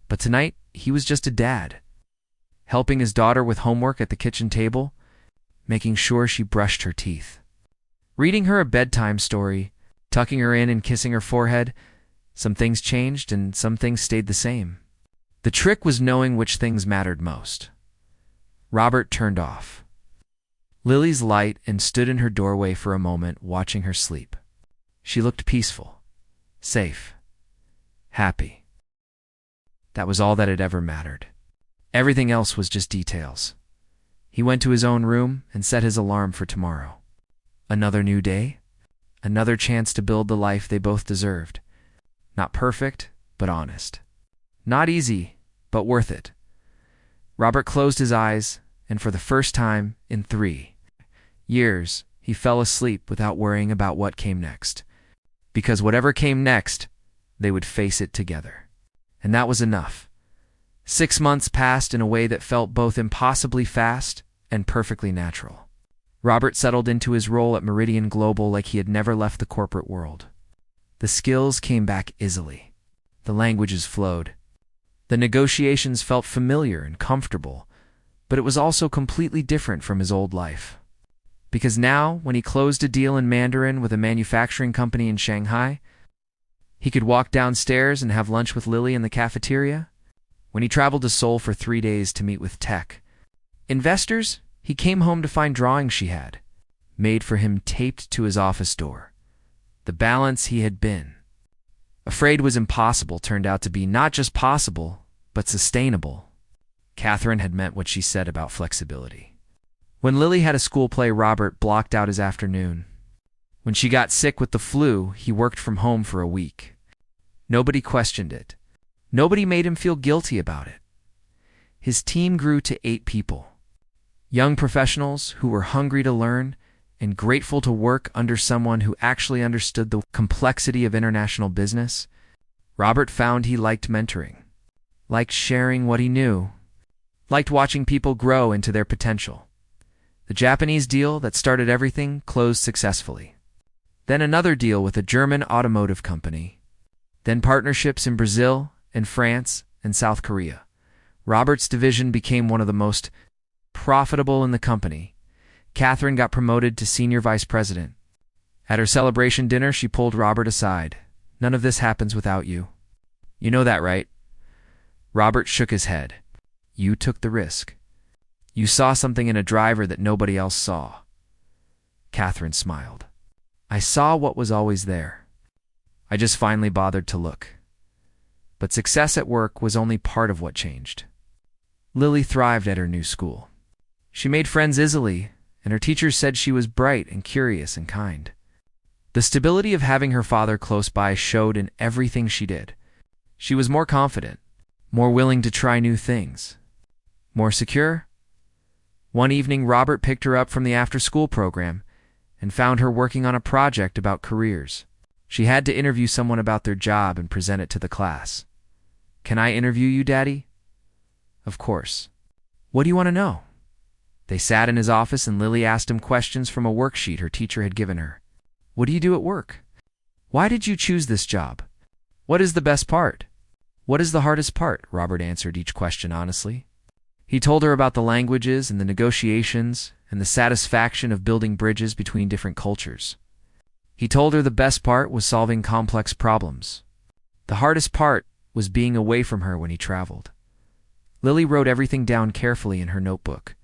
But tonight, he was just a dad, helping his daughter with homework at the kitchen table, making sure she brushed her teeth, reading her a bedtime story, tucking her in and kissing her forehead. Some things changed and some things stayed the same. The trick was knowing which things mattered most. Robert turned off Lily's light and stood in her doorway for a moment, watching her sleep. She looked peaceful, safe, happy. That was all that had ever mattered. Everything else was just details. He went to his own room and set his alarm for tomorrow. Another new day, another chance to build the life they both deserved. Not perfect, but honest. Not easy, but worth it. Robert closed his eyes, and for the first time in 3 years, he fell asleep without worrying about what came next. Because whatever came next, they would face it together. And that was enough. 6 months passed in a way that felt both impossibly fast and perfectly natural. Robert settled into his role at Meridian Global like he had never left the corporate world. The skills came back easily. The languages flowed. The negotiations felt familiar and comfortable, but it was also completely different from his old life. Because now, when he closed a deal in Mandarin with a manufacturing company in Shanghai, he could walk downstairs and have lunch with Lily in the cafeteria. When he traveled to Seoul for 3 days to meet with tech investors, he came home to find drawings she had, made for him, taped to his office door. The balance he had been afraid was impossible turned out to be not just possible, but sustainable. Catherine had meant what she said about flexibility. When Lily had a school play, Robert blocked out his afternoon. When she got sick with the flu, he worked from home for a week. Nobody questioned it. Nobody made him feel guilty about it. His team grew to 8 people. Young professionals who were hungry to learn and grateful to work under someone who actually understood the complexity of international business. Robert found he liked mentoring, liked sharing what he knew, liked watching people grow into their potential. The Japanese deal that started everything closed successfully. Then another deal with a German automotive company. Then partnerships in Brazil and France and South Korea. Robert's division became one of the most profitable in the company. Catherine got promoted to senior vice president. At her celebration dinner, she pulled Robert aside. None of this happens without you. You know that, right? Robert shook his head. You took the risk. You saw something in a driver that nobody else saw. Catherine smiled. I saw what was always there. I just finally bothered to look. But success at work was only part of what changed. Lily thrived at her new school. She made friends easily, and her teachers said she was bright and curious and kind. The stability of having her father close by showed in everything she did. She was more confident, more willing to try new things, more secure. One evening, Robert picked her up from the after-school program and found her working on a project about careers. She had to interview someone about their job and present it to the class. Can I interview you, Daddy? Of course. What do you want to know? They sat in his office and Lily asked him questions from a worksheet her teacher had given her. What do you do at work? Why did you choose this job? What is the best part? What is the hardest part? Robert answered each question honestly. He told her about the languages and the negotiations and the satisfaction of building bridges between different cultures. He told her the best part was solving complex problems. The hardest part was being away from her when he traveled. Lily wrote everything down carefully in her notebook.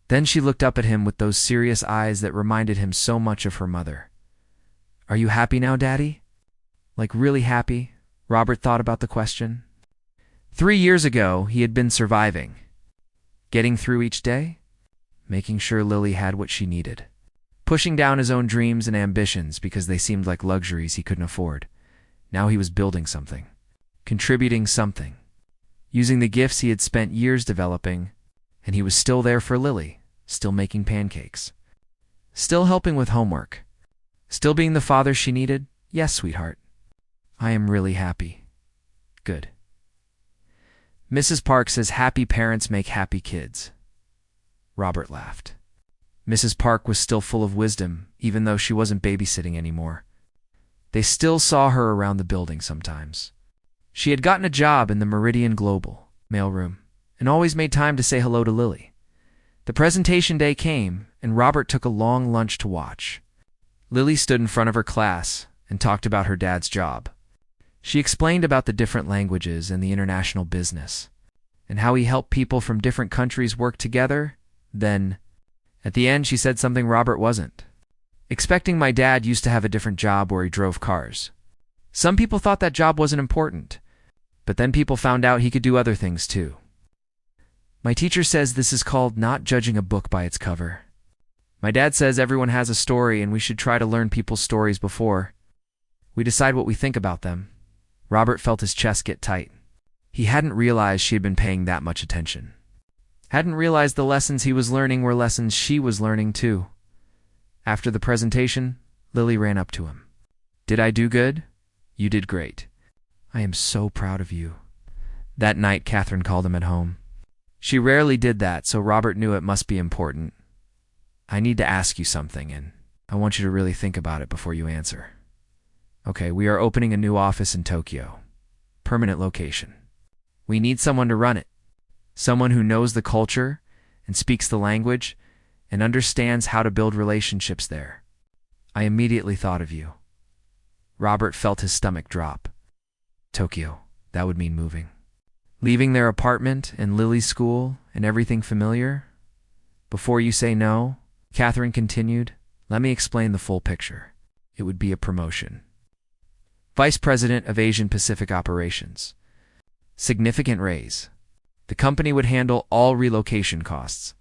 Then she looked up at him with those serious eyes that reminded him so much of her mother. "Are you happy now, Daddy?" Like really happy? Robert thought about the question. 3 years ago, he had been surviving. Getting through each day? Making sure Lily had what she needed. Pushing down his own dreams and ambitions because they seemed like luxuries he couldn't afford. Now he was building something. Contributing something. Using the gifts he had spent years developing, and he was still there for Lily, still making pancakes. Still helping with homework. Still being the father she needed. Yes, sweetheart. I am really happy. Good. Mrs. Park says happy parents make happy kids. Robert laughed. Mrs. Park was still full of wisdom, even though she wasn't babysitting anymore. They still saw her around the building sometimes. She had gotten a job in the Meridian Global mailroom and always made time to say hello to Lily. The presentation day came, and Robert took a long lunch to watch. Lily stood in front of her class and talked about her dad's job. She explained about the different languages and the international business, and how he helped people from different countries work together. Then, at the end, she said something Robert wasn't expecting. My dad used to have a different job where he drove cars. Some people thought that job wasn't important, but then people found out he could do other things too. My teacher says this is called not judging a book by its cover. My dad says everyone has a story and we should try to learn people's stories before we decide what we think about them. Robert felt his chest get tight. He hadn't realized she had been paying that much attention. Hadn't realized the lessons he was learning were lessons she was learning too. After the presentation, Lily ran up to him. "Did I do good?" "You did great. I am so proud of you." That night, Catherine called him at home. She rarely did that, so Robert knew it must be important. "I need to ask you something, and I want you to really think about it before you answer." "Okay, we are opening a new office in Tokyo. Permanent location. We need someone to run it. Someone who knows the culture and speaks the language and understands how to build relationships there. I immediately thought of you." Robert felt his stomach drop. Tokyo, that would mean moving. Leaving their apartment and Lily's school and everything familiar. "Before you say no," Catherine continued, "let me explain the full picture. It would be a promotion. Vice President of Asian Pacific Operations. Significant raise. The company would handle all relocation costs.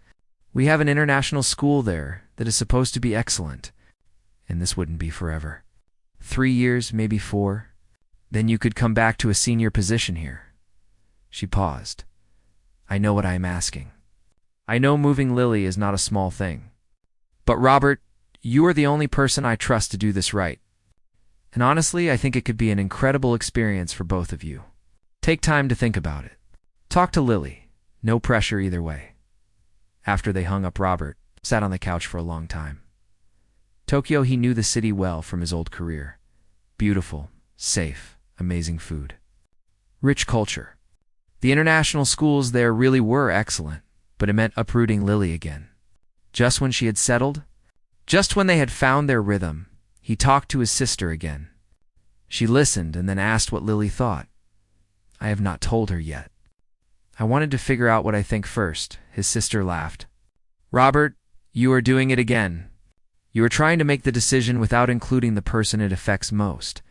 We have an international school there that is supposed to be excellent, and this wouldn't be forever. 3 years, maybe 4. Then you could come back to a senior position here." She paused. "I know what I am asking. I know moving Lily is not a small thing. But Robert, you are the only person I trust to do this right. And honestly, I think it could be an incredible experience for both of you. Take time to think about it. Talk to Lily. No pressure either way." After they hung up, Robert sat on the couch for a long time. Tokyo, he knew the city well from his old career. Beautiful, safe, amazing food. Rich culture. The international schools there really were excellent, but it meant uprooting Lily again. Just when she had settled, just when they had found their rhythm, he talked to his sister again. She listened and then asked what Lily thought. "I have not told her yet. I wanted to figure out what I think first." His sister laughed. "Robert, you are doing it again. You are trying to make the decision without including the person it affects most.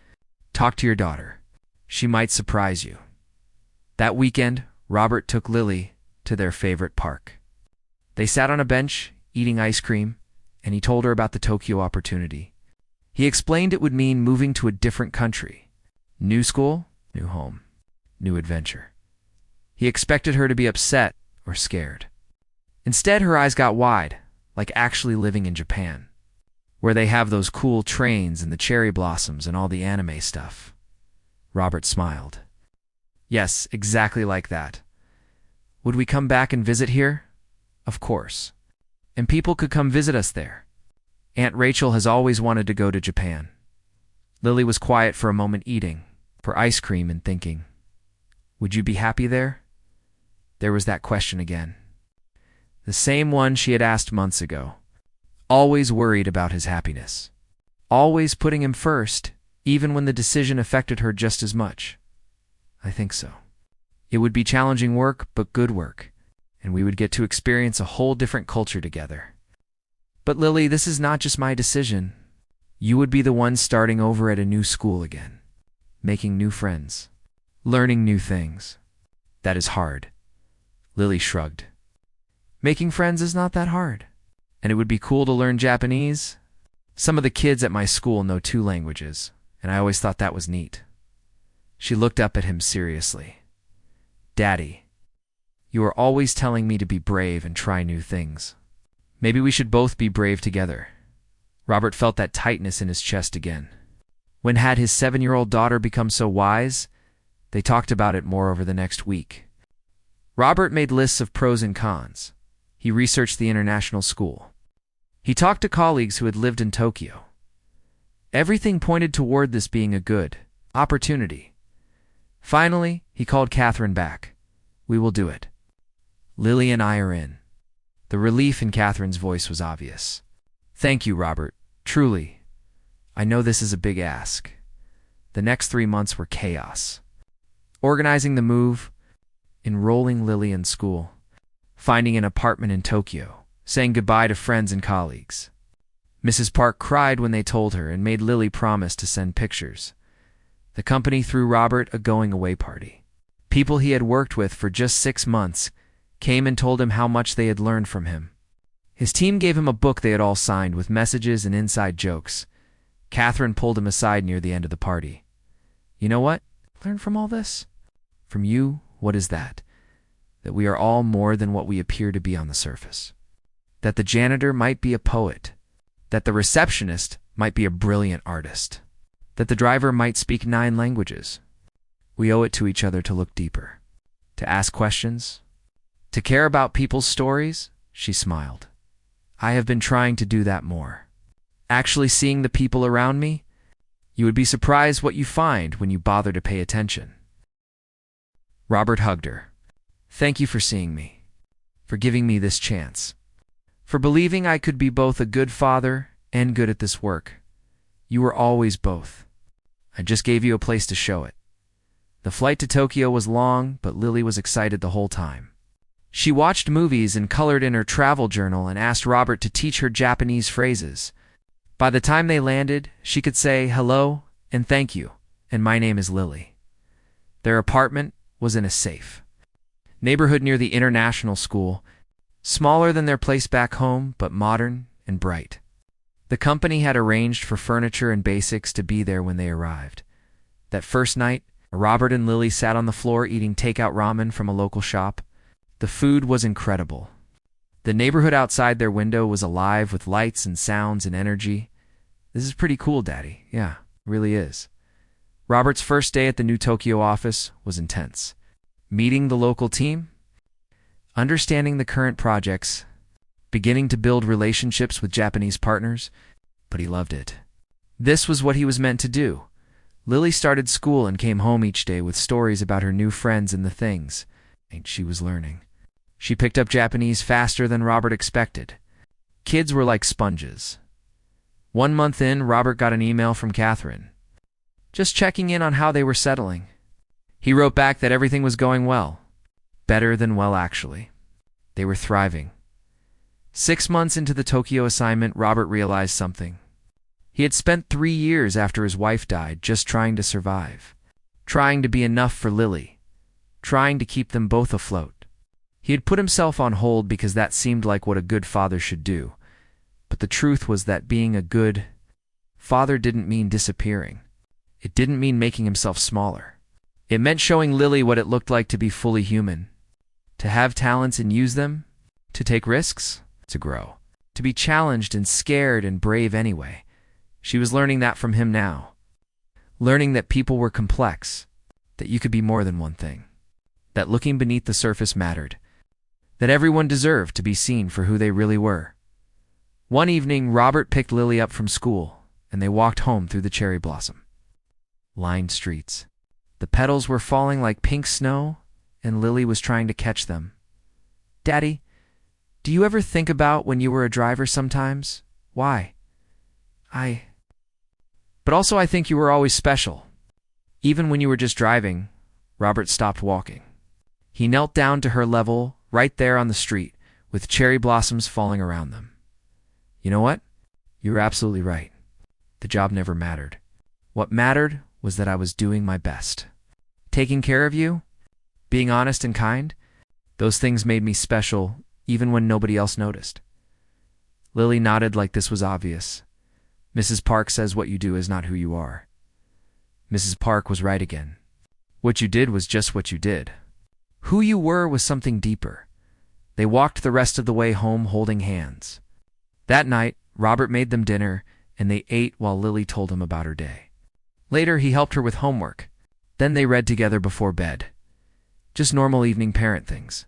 Talk to your daughter. She might surprise you." That weekend, Robert took Lily to their favorite park. They sat on a bench, eating ice cream, and he told her about the Tokyo opportunity. He explained it would mean moving to a different country. New school, new home, new adventure. He expected her to be upset or scared. Instead, her eyes got wide, like actually living in Japan, where they have those cool trains and the cherry blossoms and all the anime stuff. Robert smiled. "Yes, exactly like that. Would we come back and visit here? Of course. And people could come visit us there. Aunt Rachel has always wanted to go to Japan." Lily was quiet for a moment, eating her ice cream and thinking. Would you be happy there? There was that question again. The same one she had asked months ago. Always worried about his happiness. Always putting him first, even when the decision affected her just as much. I think so. It would be challenging work, but good work. and we would get to experience a whole different culture together. But Lily, this is not just my decision. You would be the one starting over at a new school again, making new friends, learning new things. That is hard. Lily shrugged. Making friends is not that hard. And it would be cool to learn Japanese. Some of the kids at my school know 2 languages, and I always thought that was neat. She looked up at him seriously. Daddy, you are always telling me to be brave and try new things. Maybe we should both be brave together. Robert felt that tightness in his chest again. When had his 7-year-old daughter become so wise? They talked about it more over the next week. Robert made lists of pros and cons. He researched the international school. He talked to colleagues who had lived in Tokyo. Everything pointed toward this being a good opportunity. Finally, he called Catherine back. We will do it. Lily and I are in. The relief in Catherine's voice was obvious. Thank you, Robert. Truly. I know this is a big ask. The next 3 months were chaos. Organizing the move, enrolling Lily in school, finding an apartment in Tokyo, saying goodbye to friends and colleagues. Mrs. Park cried when they told her and made Lily promise to send pictures. The company threw Robert a going-away party. People he had worked with for just 6 months came and told him how much they had learned from him. His team gave him a book they had all signed with messages and inside jokes. Catherine pulled him aside near the end of the party. You know what? Learn from all this? From you, what is that? That we are all more than what we appear to be on the surface. That the janitor might be a poet. That the receptionist might be a brilliant artist. That the driver might speak 9 languages. We owe it to each other to look deeper, to ask questions, to care about people's stories. She smiled. I have been trying to do that more. Actually seeing the people around me. You would be surprised what you find when you bother to pay attention. Robert hugged her. Thank you for seeing me, for giving me this chance, for believing I could be both a good father and good at this work. You were always both. I just gave you a place to show it. The flight to Tokyo was long, but Lily was excited the whole time. She watched movies and colored in her travel journal and asked Robert to teach her Japanese phrases. By the time they landed, she could say hello and thank you, and my name is Lily. Their apartment was in a safe neighborhood near the international school, smaller than their place back home, but modern and bright. The company had arranged for furniture and basics to be there when they arrived. That first night, Robert and Lily sat on the floor eating takeout ramen from a local shop. The food was incredible. The neighborhood outside their window was alive with lights and sounds and energy. This is pretty cool, Daddy. Yeah, it really is. Robert's first day at the new Tokyo office was intense. Meeting the local team, understanding the current projects, beginning to build relationships with Japanese partners, but he loved it. This was what he was meant to do. Lily started school and came home each day with stories about her new friends and the things she was learning. She picked up Japanese faster than Robert expected. Kids were like sponges. 1 month in, Robert got an email from Catherine, just checking in on how they were settling. He wrote back that everything was going well. Better than well, actually. They were thriving. 6 months into the Tokyo assignment, Robert realized something. He had spent 3 years after his wife died just trying to survive, trying to be enough for Lily, trying to keep them both afloat. He had put himself on hold because that seemed like what a good father should do. But the truth was that being a good father didn't mean disappearing. It didn't mean making himself smaller. It meant showing Lily what it looked like to be fully human, to have talents and use them, to take risks, to grow, to be challenged and scared and brave anyway. She was learning that from him now, learning that people were complex, that you could be more than one thing, that looking beneath the surface mattered, that everyone deserved to be seen for who they really were. One evening, Robert picked Lily up from school, and they walked home through the cherry blossom-lined streets. The petals were falling like pink snow, and Lily was trying to catch them. Daddy, do you ever think about when you were a driver sometimes? Why? But also I think you were always special. Even when you were just driving, Robert stopped walking. He knelt down to her level right there on the street, with cherry blossoms falling around them. You know what? You were absolutely right. The job never mattered. What mattered was that I was doing my best. Taking care of you, being honest and kind, those things made me special even when nobody else noticed. Lily nodded like this was obvious. Mrs. Park says what you do is not who you are. Mrs. Park was right again. What you did was just what you did. Who you were was something deeper. They walked the rest of the way home holding hands. That night, Robert made them dinner, and they ate while Lily told him about her day. Later, he helped her with homework. Then they read together before bed. Just normal evening parent things.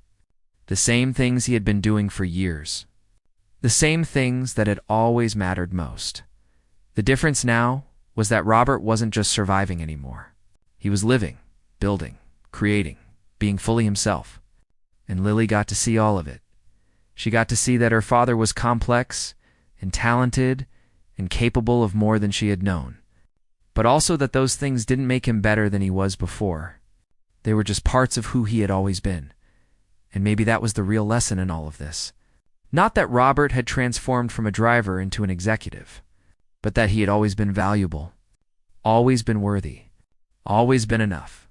The same things he had been doing for years. The same things that had always mattered most. The difference now was that Robert wasn't just surviving anymore. He was living, building, creating, being fully himself. And Lily got to see all of it. She got to see that her father was complex and talented and capable of more than she had known. But also that those things didn't make him better than he was before. They were just parts of who he had always been. And maybe that was the real lesson in all of this. Not that Robert had transformed from a driver into an executive, but that he had always been valuable, always been worthy, always been enough.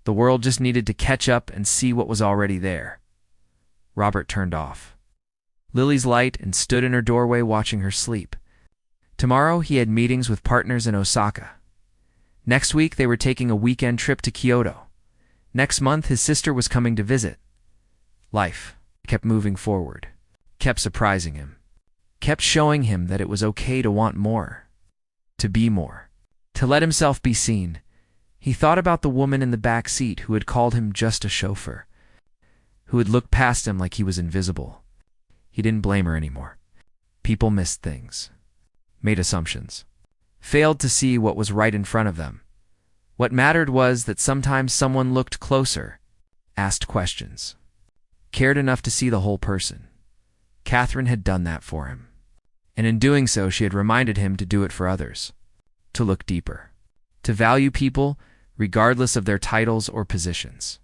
The world just needed to catch up and see what was already there. Robert turned off Lily's light and stood in her doorway watching her sleep. Tomorrow he had meetings with partners in Osaka. Next week they were taking a weekend trip to Kyoto. Next month his sister was coming to visit. Life kept moving forward, kept surprising him, kept showing him that it was okay to want more, to be more, to let himself be seen. He thought about the woman in the back seat who had called him just a chauffeur, who had looked past him like he was invisible. He didn't blame her anymore. People missed things, made assumptions, failed to see what was right in front of them. What mattered was that sometimes someone looked closer, asked questions, cared enough to see the whole person. Catherine had done that for him. And in doing so, she had reminded him to do it for others, to look deeper, to value people regardless of their titles or positions,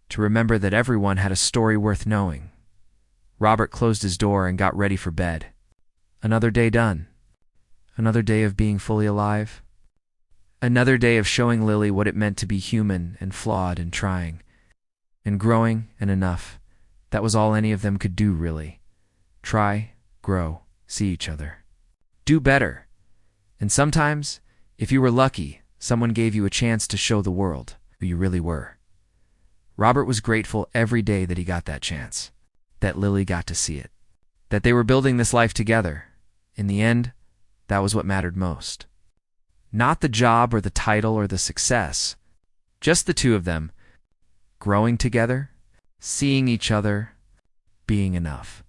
to remember that everyone had a story worth knowing. Robert closed his door and got ready for bed. Another day done. Another day of being fully alive. Another day of showing Lily what it meant to be human and flawed and trying, and growing and enough. That was all any of them could do, really. Try, grow, see each other. Do better. And sometimes, if you were lucky, someone gave you a chance to show the world who you really were. Robert was grateful every day that he got that chance, that Lily got to see it, that they were building this life together. In the end, that was what mattered most. Not the job or the title or the success, just the two of them, growing together, seeing each other, being enough.